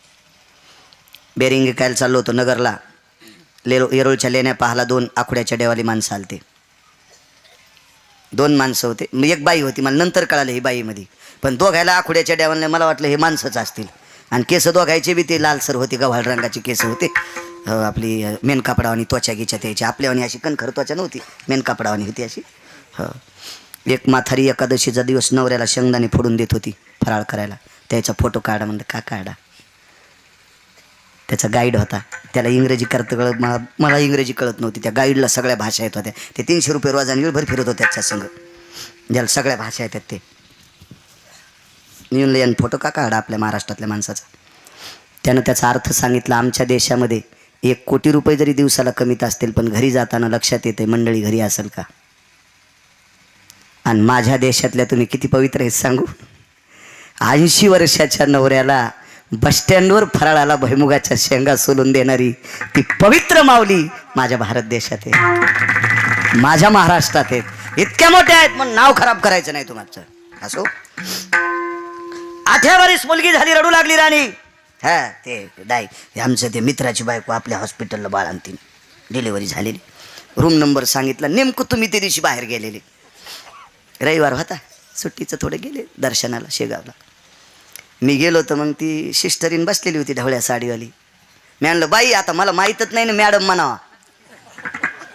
बेरिंग विकायला चाललो होतो नगरला. येरोळच्या लेण्या पाहाला 2 आखुड्याच्या डेवाली माणसं आलते. 2 माणसं होते, एक बाई होती. मला नंतर कळालं ही बाईमध्ये, पण दोघायला आखुड्याच्या डेवाला मला वाटलं हे माणसंच असतील. आणि केस दोघायचे बी ते लालसर होते, गव्हाळ रंगाचे केस होते. आपली मेन कापडावानी त्वचा घ्यायच्या त्याची, आपल्यावानी अशी कणखर त्वचा नव्हती, मेन कापडावानी होती अशी. एक म्हातारी एकादशीचा दिवस नवऱ्याला शेंगदाणे फोडून देत होती फराळ करायला. त्याचा फोटो काढा म्हणलं. का काढा? त्याचा गाईड होता, त्याला इंग्रजी कळत, मला इंग्रजी कळत नव्हती. त्या गाईडला सगळ्या भाषा येत होत्या. ते 300 रुपये रोजाने वेळभर फिरत होते त्याच्या संग, ज्याला सगळ्या भाषा येतात ते. न्यूनलँड फोटो का काढा आपल्या महाराष्ट्रातल्या माणसाचा. त्यानं त्याचा अर्थ सांगितला. आमच्या देशामध्ये 1 कोटी रुपये जरी दिवसाला कमीत असतील, पण घरी जाताना लक्षात येते मंडळी घरी असेल का. आणि माझ्या देशातल्या तुम्ही किती पवित्र आहेत सांगू. 80 वर्षाच्या नवऱ्याला बसस्टँडवर फराळाला भैमुगाच्या शेंगा सोलून देणारी ती पवित्र माऊली माझ्या भारत देशात आहे, माझ्या महाराष्ट्रात आहेत. इतक्या मोठ्या आहेत म्हणून नाव खराब करायचं नाही तुमचं. असो. 8व्या वर्षी मुलगी झाली, रडू लागली राणी. ते आमचं ते मित्राची बायको आपल्या हॉस्पिटलला बाळंतीन, डिलिव्हरी झालेली. रूम नंबर सांगितला. नेमकं तुम्ही ते दिवशी बाहेर गेलेले, रविवार होता, सुट्टीचं थोडे गेले दर्शनाला शेगावला. मी गेलो तर मग ती सिस्टरीन बसलेली होती ढवळ्या साडीवाली. मी म्हणलं बाई, आता मला माहीतच नाही ना मॅडम म्हणावा.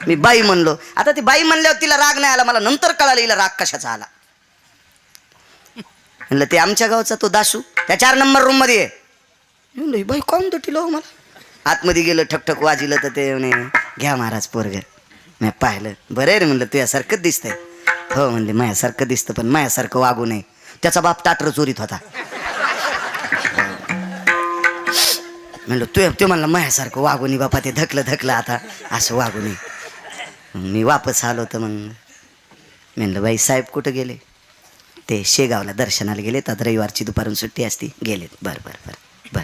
मी बाई म्हणलो. आता ती बाई म्हणल्यावर तिला राग नाही आला, मला नंतर कळालं हिला राग कशाचा आला. म्हणलं ते आमच्या गावचा तो दासू, त्या 4 नंबर रूममध्ये आहे. म्हणलं बाई कोण तुटील हो मला. आतमध्ये गेलं, ठकठक वाजिलं तर ते म्हणे घ्या महाराज पोरग. मी पाहिलं, बरं आहे रे म्हणलं, तुझ्यासारखंच दिसतंय. हो म्हणले माझ्यासारखं दिसतं, पण माझ्यासारखं वागू नये. त्याचा बाप टाटर चोरीत होता. म्हणलं तो म्हणला माझ्यासारखं वागू नये बापा, ते धकलं आता असं वागू नये. मी वापस आलो तर मग म्हणलं बाई साहेब कुठं गेले. ते शेगावला दर्शनाला गेलेत, आता रविवारची दुपारून सुट्टी असती, गेलेत. बरं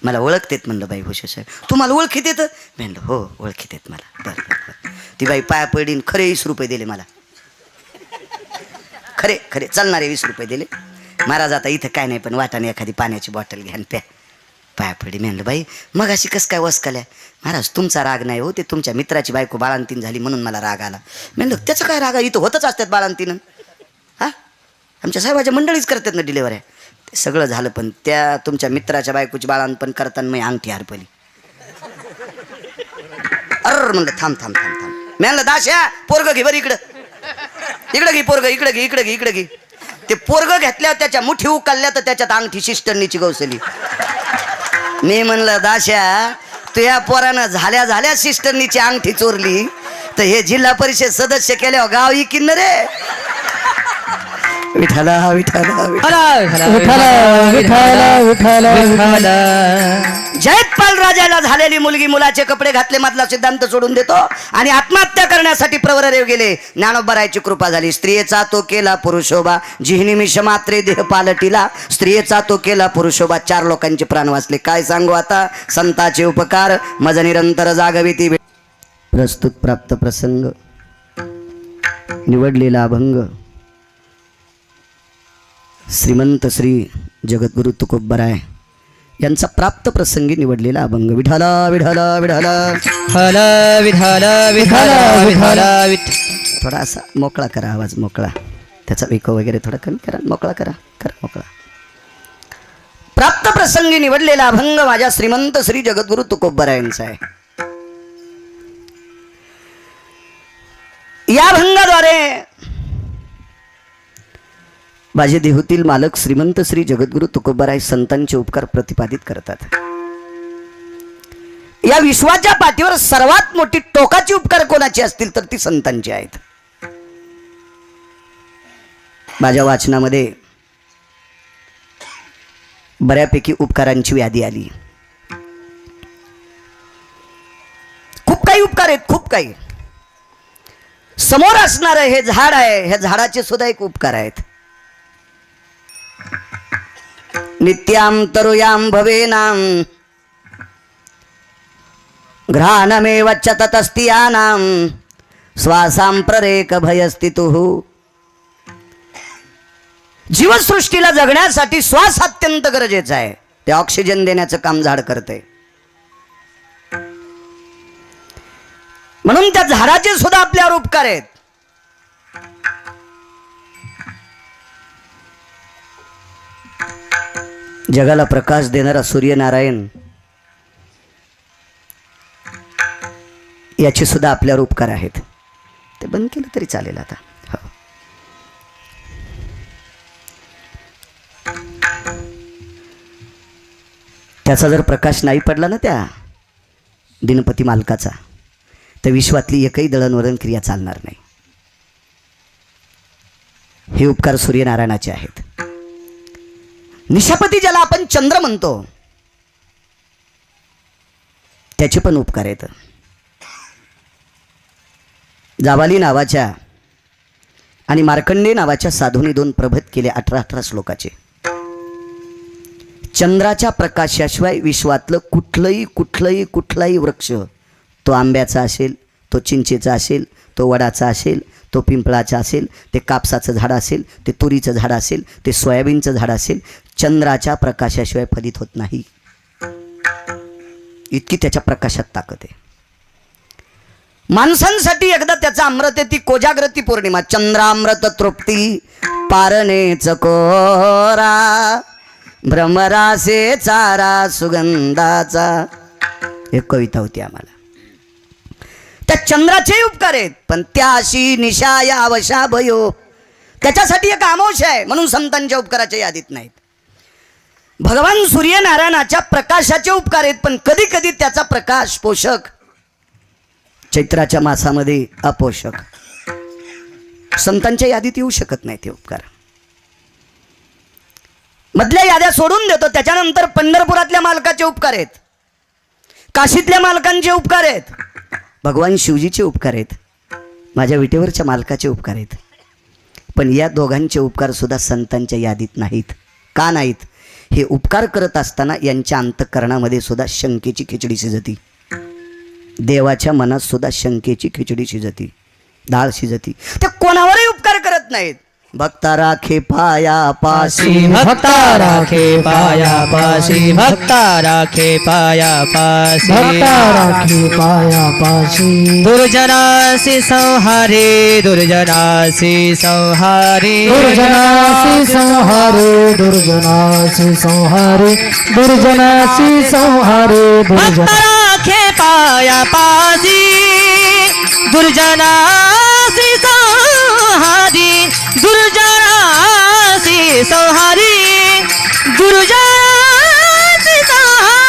मला ओळखतेत म्हणलं बाई भूषण साहेब. तुम्हाला ओळखीत येतं म्हणलं. हो ओळखीत येत मला. बरं. ती बाई पाया पडीन खरे 20 रुपये दिले मला. खरे चालणारे 20 रुपये दिले. महाराज आता इथं काय नाही, पण वाटाने एखादी पाण्याची बॉटल घ्या प्या. पाया पडी. म्हणलं बाई मग अशी कसं काय वसकाल्या. महाराज तुमचा राग नाही हो, ते तुमच्या मित्राची बायको बाळंतीन झाली म्हणून मला राग आला. म्हणलं त्याचं काय राग आहे, इथं होतच असतात बाळंतीनं. आमच्या साहेबाच्या मंडळीच करतात ना डिलिव्हऱ्या. ते सगळं झालं, पण त्या तुमच्या मित्राच्या बायकोची बाळंतपण करताना मी अंगठी हरपली. म्हणलं थांब. म्हणलं दाश्या पोरग घे बरं इकडं घे पोरग, इकडं घे. ते पोरग घेतल्यावर त्याच्या मुठी उकलल्या तर त्याच्यात अंगठी शिस्टरणीची गवसली. मी म्हणलं दाश्या तू या पोरानं झाल्या सिस्टरनीची अंगठी चोरली तर हे जिल्हा परिषद सदस्य केल्यावर गाव इकिन रे. विठाला. जयपाल राजाला झालेली मुलगी मुलाचे कपडे घातले मधला सिद्धांत सोडून देतो आणि आत्महत्या करण्यासाठी प्रवरदेव गेले. ज्ञानोबरायची कृपा झाली. स्त्रियेचा तो केला पुरुषोबा, जिहनिमिष मात्रे देह पालटीला. स्त्रियेचा तो केला पुरुषोबा. 4 लोकांचे प्राण वाचले. काय सांगू आता संताचे उपकार, मज निरंतर जागविती. प्रस्तुत प्राप्त प्रसंग, निवडलेला अभंग श्रीमंत श्री जगद्गुरु तुकोबराय यांचा प्राप्त प्रसंगी निवडलेला अभंग. विठाला विठाला विठाला थोडा असा मोकळा करा आवाज, मोकळा. त्याचा इको वगैरे थोडा कमी करा, मोकळा करा मोकळा. प्राप्त प्रसंगी निवडलेला अभंग माझ्या श्रीमंत श्री जगद्गुरु तुकोबराय यांचा आहे. या अभंगाद्वारे माझे देहूतील मालक श्रीमंत श्री जगद्गुरु तुकोबराय संतांचे उपकार प्रतिपादित करतात. या विश्वाच्या पाठीवर सर्वात मोठी टोकाची उपकार कोणाची असतील तर ती संतांची आहेत. माझ्या वाचनामध्ये बऱ्यापैकी उपकारांची यादी आली. खूप काही काही उपकार आहेत, खूप काही. समोर असणारं हे झाड आहे, ह्या झाडाचे सुद्धा एक उपकार आहेत. नित्याम तरुयाम भवेनाम घ्राणमेव च ततस्तियानाम श्वासां प्ररेक भयस्थितुः. जीवसृष्टीला जगण्यासाठी श्वास अत्यंत गरजेचा आहे. ते ऑक्सिजन देण्याचं काम झाड करते. म्हणून त्या झाडाचे सुद्धा आपल्यावर उपकार आहेत. जगाला प्रकाश देणारा सूर्यनारायण याचे सुद्धा आपल्यावर उपकार आहेत. ते बंद केलं तरी चालेल आता. हो. त्याचा जर प्रकाश नाही पडला ना त्या दिनपती मालकाचा, तर विश्वातली एकही दळणवळण क्रिया चालणार नाही. हे उपकार सूर्यनारायणाचे आहेत. निशापती ज्याला आपण चंद्र म्हणतो, त्याचे पण उपकार आहेत. जाबाली नावाच्या आणि मार्कंडे नावाच्या साधूंनी 2 प्रबंध केले 18 श्लोकाचे. चंद्राच्या प्रकाशाशिवाय विश्वातलं कुठलाही वृक्ष, तो आंब्याचा असेल, तो चिंचेचा असेल, तो वडाचा असेल, तो पिंपळाचा असेल, ते कापसाचं झाड असेल, ते तुरीचं झाड असेल, ते सोयाबीनचं झाड असेल, चंद्राच्या प्रकाशाशिवाय फलित होत नाही. इतकी त्याच्या प्रकाशात ताकद आहे. माणसांसाठी एकदा त्याचा अमृत आहे, ती कोजाग्रती पौर्णिमा. चंद्रामृत तृप्ती पारणेच कोरा, भ्रमरासे चारा सुगंधाचा. एक कविता होती आम्हाला. त्या चंद्राचे उपकार आहेत, पण त्याशी निशाया अवशा भयो, त्याच्यासाठी एक आमोश आहे, म्हणून संतांच्या उपकाराच्या यादीत नाहीत. भगवान सूर्यनारायणाच्या प्रकाशाचे उपकार आहेत, पण कधी कधी त्याचा प्रकाश पोषक, चैत्राच्या मासामध्ये अपोषक. संतांच्या यादीत येऊ शकत नाही ते उपकार. मधल्या याद्या सोडून देतो. त्याच्यानंतर पंढरपुरातल्या मालकाचे उपकार आहेत, काशीतल्या मालकांचे उपकार आहेत, भगवान शिवजीचे उपकार आहेत, माझ्या विटेवरच्या मालकाचे उपकार आहेत. पण या दोघांचे उपकार सुद्धा संतांच्या यादीत नाहीत. का नाहीत? हे उपकार करत असताना यांच्या अंतःकरणामध्ये सुद्धा शंकेची खिचडी शिजती. देवाच्या मनात सुद्धा शंकेची खिचडी शिजती, डाळ शिजती. ते कोणावरही उपकार करत नाहीत. भक्ता राखे पाया पाशी, भक्ता राखे पाया पाशी, भक्ता राखे पाया पाशी, भक्ता राखे पाया पाशी. दुर्जनासी संहारे, दुर्जनासी संहारे, दुर्जनासी संहारे, दुर्जनासी संहारे, दुर्जनासी संहारे, भक्त राखे पाया पाशी, दुर्जनासी संहारी, दुर्जनासी संहारी, दुर्जनासी संहारी.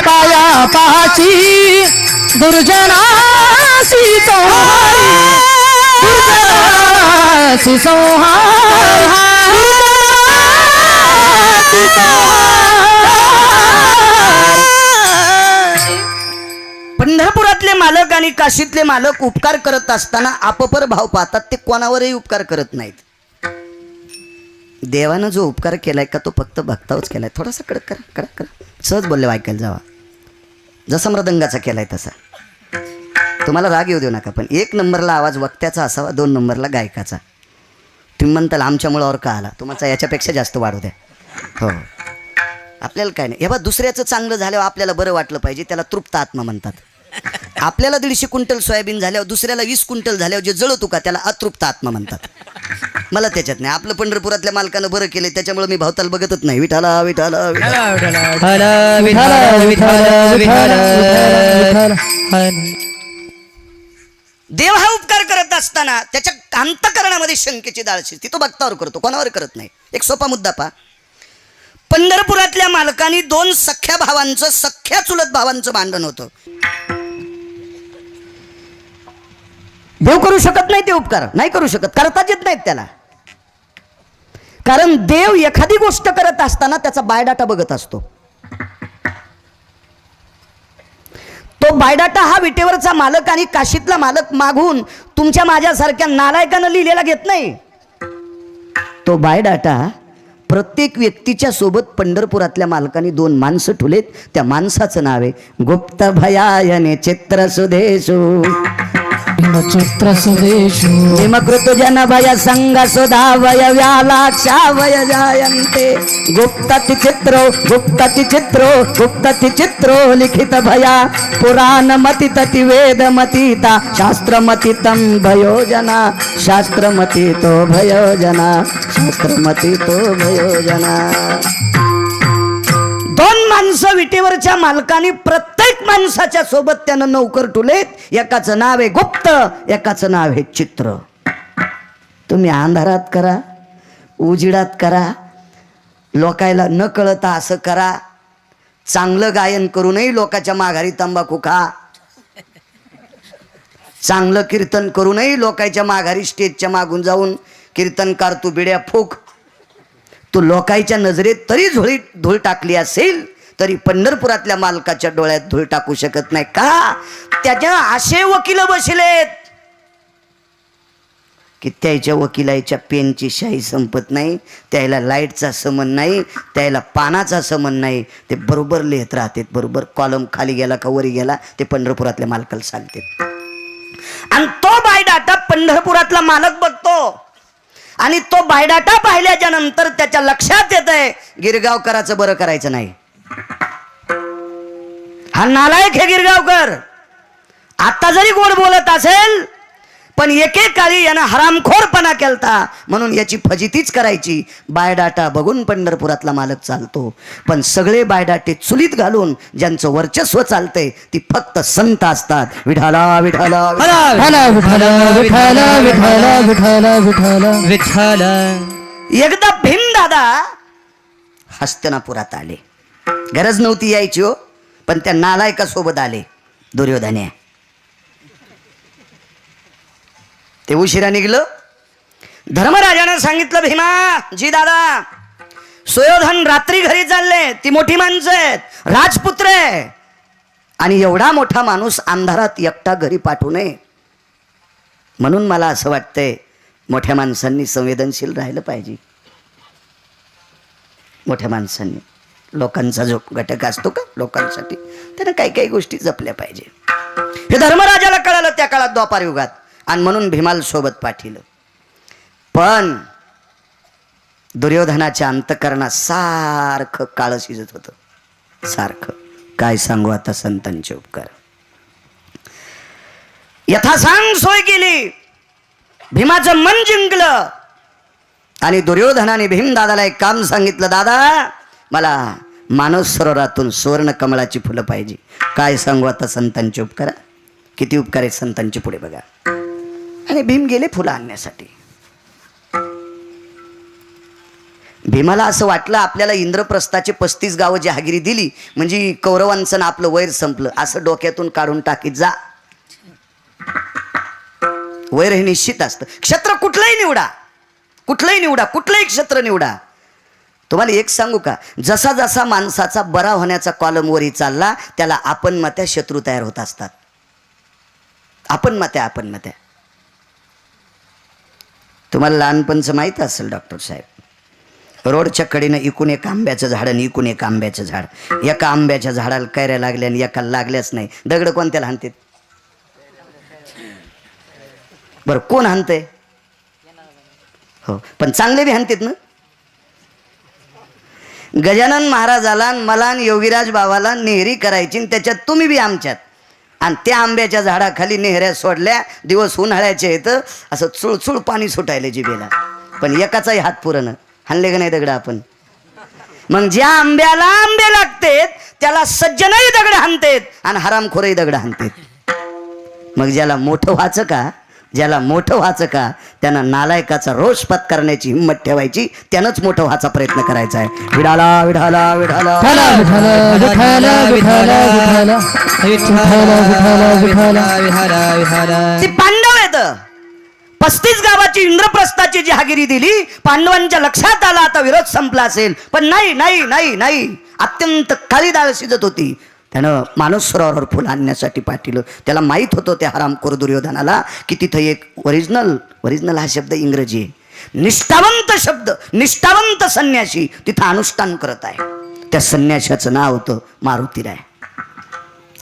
पाया पाची, दुर्जनासी संहारी, दुर्जनासी संहारी. पंढरपुरातले मालक आणि काशीतले मालक उपकार करत असताना आपपर भाव पाहतात. ते कोणावरही उपकार करत नाहीत. देवानं जो उपकार केलाय का तो फक्त भक्तावच केलाय. थोडासा कडक करा, कडक करा, सहज बोलले ऐकायला जावा. जसा मृदंगाचा केलाय तसा. तुम्हाला राग येऊ देऊ नका, पण 1 नंबरला आवाज वक्त्याचा असावा, 2 नंबरला गायकाचा. तुम्ही म्हणताल आमच्या मुळावर का आला, तुम्हाला याच्यापेक्षा जास्त वाढू द्या. हो, आपल्याला काय नाही. हे बा, दुसऱ्याचं चांगलं झाल्यावर आपल्याला बरं वाटलं पाहिजे, त्याला तृप्त आत्मा म्हणतात. आपल्याला 150 क्विंटल सोयाबीन झाल्यावर दुसऱ्याला 20 क्विंटल झाल्यावर जे जळतो का त्याला अतृप्त आत्मा म्हणतात. मला त्याच्यात नाही. आपलं पंढरपुरातल्या मालकानं बरं केलं त्याच्यामुळे मी भावताल बघतच नाही. विठाला विठाला विठाला. देव हा उपकार करत असताना त्याच्या अंतःकरणामध्ये शंकेची डाळ शिजती. तो भक्तावर करतो, कोणावर करत नाही. एक सोपा मुद्दा पहा. पंढरपुरातल्या मालकांनी 2 सख्या भावांचं, सख्या चुलत भावांचं भांडण होतं. देव करू शकत नाही ते उपकार, नाही करू शकत, करताच येत नाहीत त्याला. कारण देव एखादी गोष्ट करत असताना त्याचा बायोडाटा बघत असतो. तो बायडाटा हा विटेवरचा मालक आणि काशीतला मालक मागून तुमच्या माझ्यासारख्या नालायकानं लिहिलेला घेत नाही. तो बायडाटा प्रत्येक व्यक्तीच्या सोबत पंढरपुरातल्या मालकाने 2 माणसं ठुलेत. त्या माणसाचं नाव आहे गुप्त भयायने चित्र सुदेशू चित्र सुदेशू हिमकृत जन भय संग सुधा वय व्यालाक्षावय जायन्ते गुप्तति चित्रो लिखित भया पुराण मति तति वेद मतीता शास्त्र मतितं भयोजना शास्त्र मतितो भयोजना शास्त्र मतितो भयोजना. 2 माणसं विटेवरच्या मालकाने प्रत्येक माणसाच्या सोबत त्यानं नौकर ठुलेत. एकाचं नाव आहे गुप्त, एकाचं नाव आहे चित्र. तुम्ही अंधारात करा, उजिडात करा, लोकायला न कळता असं करा. चांगलं गायन करूनही लोकाच्या माघारी तंबाखू खा, चांगलं कीर्तन करूनही लोकांच्या माघारी स्टेजच्या मागून जाऊन कीर्तनकार तू बिड्या फूक. तू लोकांच्या नजरेत तरी धूळ टाकली असेल तरी पंढरपुरातल्या मालकाच्या डोळ्यात धूळ टाकू शकत नाही. का? त्याच्या असे वकील बसलेत की त्याच्या वकिलाच्या पेनची शाई संपत नाही, त्याला लाईटचा समन नाही, त्याला पानाचा समन नाही. ते बरोबर लिहित राहतात, बरोबर कॉलम खाली गेला का वरी गेला ते पंढरपुरातल्या मालकाला सांगतात. आणि तो बायडाटा पंढरपुरातला मालक बघतो आणि तो बायडाटा पाहिल्याच्या नंतर त्याच्या लक्षात येत आहे गिरगावकराचं बरं करायचं नाही. हा नालायक हे गिरगावकर आता जरी गोड बोलत असेल पण एकेकाळी यानं हरामखोरपणा केलता म्हणून याची फजितीच करायची. बायडाटा बघून पंढरपुरातला मालक चालतो, पण सगळे बायडाटे चुलीत घालून ज्यांचं वर्चस्व चालतंय ती फक्त संत असतात. विठाला विठाला विठाला विठाला विठाला विठाला विठाला विठाला विठाला. एकदा भीमदादा हस्तिनापुरात आले. गरज नव्हती यायची हो, पण त्या नालायकासोबत आले दुर्योधने. ते उशिरा निघलं. धर्मराजानं सांगितलं भीमा जी दादा सुयोधन रात्री घरी चालले, ती मोठी माणसं आहेत, राजपुत्र आहे आणि एवढा मोठा माणूस अंधारात एकटा घरी पाठवू नये. म्हणून मला असं वाटतंय मोठ्या माणसांनी संवेदनशील राहिलं पाहिजे. मोठ्या माणसांनी लोकांचा जो घटक असतो का लोकांसाठी त्यानं काही काही गोष्टी जपल्या पाहिजे. हे धर्मराजाला कळालं त्या काळात द्वापार युगात आणि म्हणून भीमाला सोबत पाठिलं. पण दुर्योधनाच्या अंतकरणात सारखं काळं शिजत होतं, सारखं. काय सांगू आता संतांचे उपकार. यथासांग सोय केली, भीमाचं मन जिंकलं आणि दुर्योधनाने भीमदादाला एक काम सांगितलं. दादा मला मानस सरोवरातून सुवर्ण कमळाची फुलं पाहिजे. काय सांगू आता संतांचे उपकार. किती उपकार आहेत संतांचे पुढे बघा. आणि भीम गेले फुलं आणण्यासाठी. भीमाला असं वाटलं आपल्याला इंद्रप्रस्थाचे 35 गावं जहागिरी दिली म्हणजे कौरवांचं आपलं वैर संपलं असं डोक्यातून काढून टाकीत जा. वैर हे निश्चित असतं. क्षेत्र कुठलंही निवडा, कुठलंही निवडा, कुठलंही क्षेत्र निवडा. तुम्हाला एक सांगू का, जसा जसा माणसाचा बरा होण्याचा कॉलम वरी चालला त्याला आपण मत्या शत्रू तयार होत असतात. आपण मत्या. तुम्हाला लहानपणचं माहीत असेल डॉक्टर साहेब, रोडच्या कडेनं इकून एक आंब्याचं झाड आणि इकून एक आंब्याचं झाड. एका आंब्याच्या झाडाला कैऱ्या लागल्या आणि एकाला लागल्याच नाही. दगड कोणत्याला हाणतात? बरं कोण हाणतंय? हो पण चांगले बी हाणतात ना. गजानन महाराजाला मला आणि योगीराज बाबाला नेहरी करायची आणि त्याच्यात तुम्ही बी आमच्यात. आणि त्या आंब्याच्या झाडाखाली नेहऱ्या सोडल्या, दिवस उन्हाळ्याचे येतं असं चुळचुळ पाणी सुटायले जिभेला, पण एकाचाही हात पुरण हाणले का नाही दगड आपण. मग ज्या आंब्याला आंबे लागतेत त्याला सज्जनही दगड हाणतेत आणि हरामखोरही दगड हाणतेत. मग ज्याला मोठं व्हायचं का त्यांना नालायकाचा रोष पत्करण्याची हिंमत ठेवायची, त्यानंच मोठं व्हायचा प्रयत्न करायचा आहे. विडाला विडाला विडाला ती पांडव आहेत. 35 गावाची इंद्रप्रस्थाची जहागिरी दिली. पांडवांच्या लक्षात आला आता विरोध संपला असेल, पण नाही. अत्यंत काळी डाळ शिजत होती. त्यानं मानसरोवरावर फुलं आणण्यासाठी पाठवलं. त्याला माहीत होतं त्या हरामखोर दुर्योधनाला की तिथं एक ओरिजिनल हा शब्द इंग्रजी आहे, निष्ठावंत शब्द, निष्ठावंत संन्यासी तिथं अनुष्ठान करत आहे. त्या संन्याशाचं नाव होतं मारुतीराय.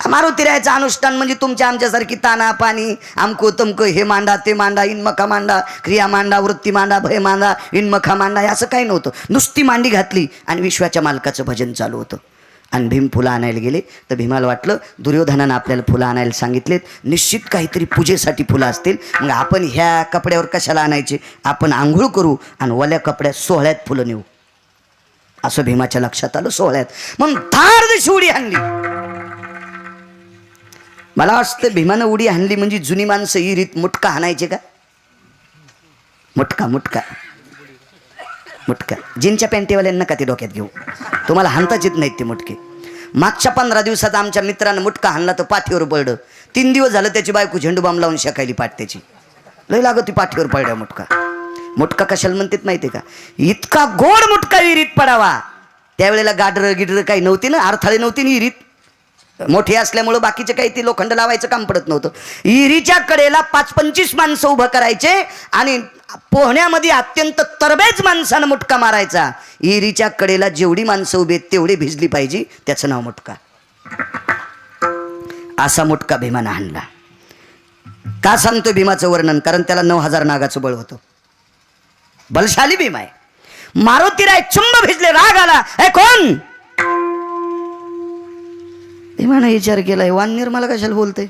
मारुतीरायचं अनुष्ठान म्हणजे तुमच्या आमच्यासारखी ताना पाणी आमको तमको हे मांडा ते मांडा, इनमखा मांडा, क्रिया मांडा, वृत्ती मांडा, भय मांडा, इनमखा मांडा, असं काही नव्हतं. नुसती मांडी घातली आणि विश्वाच्या मालकाचं भजन चालू होतं. आणि भीम फुलं आणायला गेले तर भीमाला वाटलं दुर्योधनानं आपल्याला फुलं आणायला सांगितलेत, निश्चित काहीतरी पूजेसाठी फुलं असतील. मग आपण ह्या कपड्यावर कशाला आणायचे, आपण आंघोळ करू आणि ओल्या कपड्यात सोहळ्यात फुलं नेऊ, असं भीमाच्या लक्षात आलं. सोहळ्यात मग धार दिवशी उडी आणली. मला वाटतं भीमानं उडी आणली म्हणजे जुनी माणसं ही रीत मुटका हाणायचे का, मुटका मुटका मुटका. जीनच्या पॅन्टीवाल्यांना का ते डोक्यात घेऊ, तुम्हाला हाणताच येत नाहीत ते मुटके. मागच्या 15 दिवसात आमच्या मित्रानं मुटका हाणला तर पाठीवर पडलं. 3 दिवस झालं त्याची बायको झेंडूबाम लावून शेकायली पाठ त्याची, लय लागत ती पाठीवर पडल्या मुटका. मुटका कशाला म्हणतात माहिती का, इतका गोड मुटका विहिरीत पडावा. त्यावेळेला गाडरं गिडरं काही नव्हती ना, अडथळे नव्हती ना विहिरीत, मोठी असल्यामुळं बाकीचे काही ते लोखंड लावायचं काम पडत नव्हतं. विहिरीच्या कडेला 5-25 माणसं उभं करायचे आणि पोहण्यामध्ये अत्यंत तरबेज माणसानं मुटका मारायचा. विहिरीच्या कडेला जेवढी माणसं उभी आहेत तेवढी भिजली पाहिजे, त्याचं नाव मुटका. असा मुटका भीमानं हाणला. का सांगतो भीमाचं वर्णन, कारण त्याला 9000 नागाचं बळ होतं. बलशाली भीम आहे. मारुतीराय चुंब भिजले, राग आला, हे कोण. भीमानं विचार केलाय, वानर मला कशाला बोलते.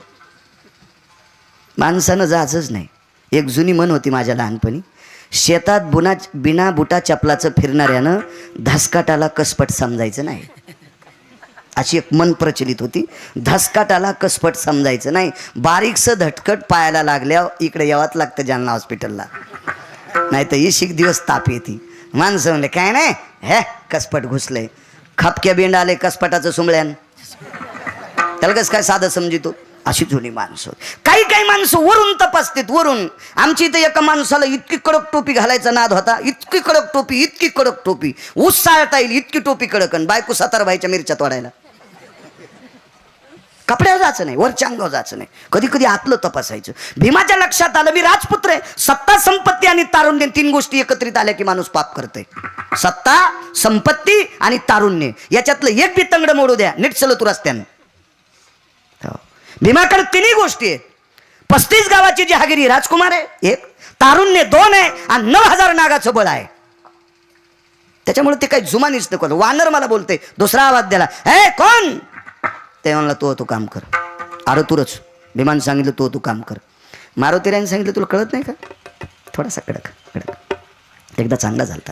माणसानं जायचंच नाही. एक जुनी म्हण होती माझ्या लहानपणी, शेतात बिना बुटा चपलाचं फिरणाऱ्यानं धसकाटाला कसपट समजायचं नाही, अशी एक मन प्रचलित होती. धसकाटाला कसपट समजायचं नाही. बारीकसं धटकट पायाला लागल्यावर इकडे यावंच लागतं जालना हॉस्पिटलला, नाही तर 20 दिवस ताप येते. माणसं म्हणले काय नाही, हे कसपट घुसलंय, खापक्या बेंड आले कसपटाचं सुंबळ्यान, त्याला कसं काय साधं समजितो. अशी जुनी माणसं. काही माणसं वरून तपासतात, वरून. आमची इथं एका माणसाला इतकी कडक टोपी घालायचा नाद होता, इतकी कडक टोपी ऊस साळता येईल इतकी टोपी कडक, आणि बायको 17 मिरच्या तोडायला. कपड्यावर जायचं नाही, वरच्या अंगावर जायचं नाही, कधी कधी आतलं तपासायचं. भीमाच्या लक्षात आलं मी राजपुत्र आहे. सत्ता, संपत्ती आणि तारुण्य 3 गोष्टी एकत्रित आल्या की माणूस पाप करतोय. सत्ता, संपत्ती आणि तारुण्य, याच्यातलं एक बी तंगड मोडू द्या, नीट चलत रस्त्यानं. भीमाकडे 3 गोष्टी आहेत. 35 गावाची जहागिरी राजकुमार आहे 1, तारुण्य 2 आहे, आणि 9000 नागाचं बळ आहे. त्याच्यामुळे ते काही जुमानीच नको. वानर मला बोलते, दुसरा आवाज द्याला, हे कोण. ते म्हणला तू काम कर. अरे तुरच भीमान सांगितलं तू काम कर. मारुतीरायने सांगितलं तुला कळत नाही का, थोडासा कडक. एकदा चांगला झालता,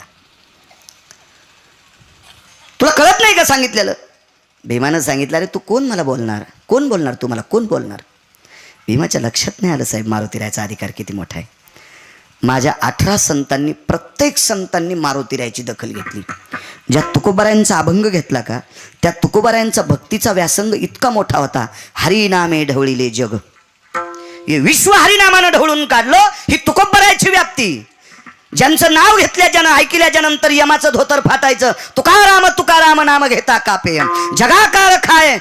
तुला कळत नाही का सांगितलेलं. भीमानं सांगितलं, अरे तू कोण मला बोलणार, कोण बोलणार, तू मला कोण बोलणार. भीमाच्या लक्षात नाही आलं साहेब मारुतीरायचा अधिकार किती मोठा आहे. माझ्या 18 संतांनी, प्रत्येक संतांनी मारुतीरायची दखल घेतली. ज्या तुकोबारायांचा अभंग घेतला का, त्या तुकोबारायांचा भक्तीचा व्यासंग इतका मोठा होता. हरिनामे ढवळिले जग, हे विश्व हरिनामानं ढवळून काढलं. ही तुकोबारायची व्याप्ती. ज्यांचं नाव घेतल्याच्यानं, ऐकल्याच्या नंतर यमाचं धोतर फाटायचं. तुकाराम नाम घेता कापे, जगाकार खाय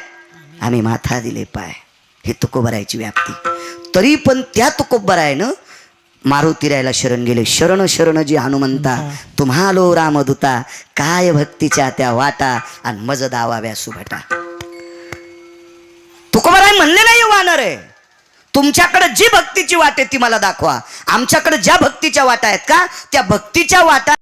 आम्ही माथा दिले पाय. हे तुकोबारायची व्याप्ती. तरी पण त्या तुकोबारायनं मारुतीरायला शरण गेले. शरण जी हनुमंता, तुम्हालो रामदूता, काय भक्तीच्या त्या वाटा, आणि मज दावाव्या सुभटा. तुकोबाराय म्हणले नाही वानर आहे, तुमच्याकडे जी भक्तीची वाट आहे ती मला दाखवा. आमच्याकडे ज्या भक्तीच्या वाटा आहेत का, त्या भक्तीच्या वाटा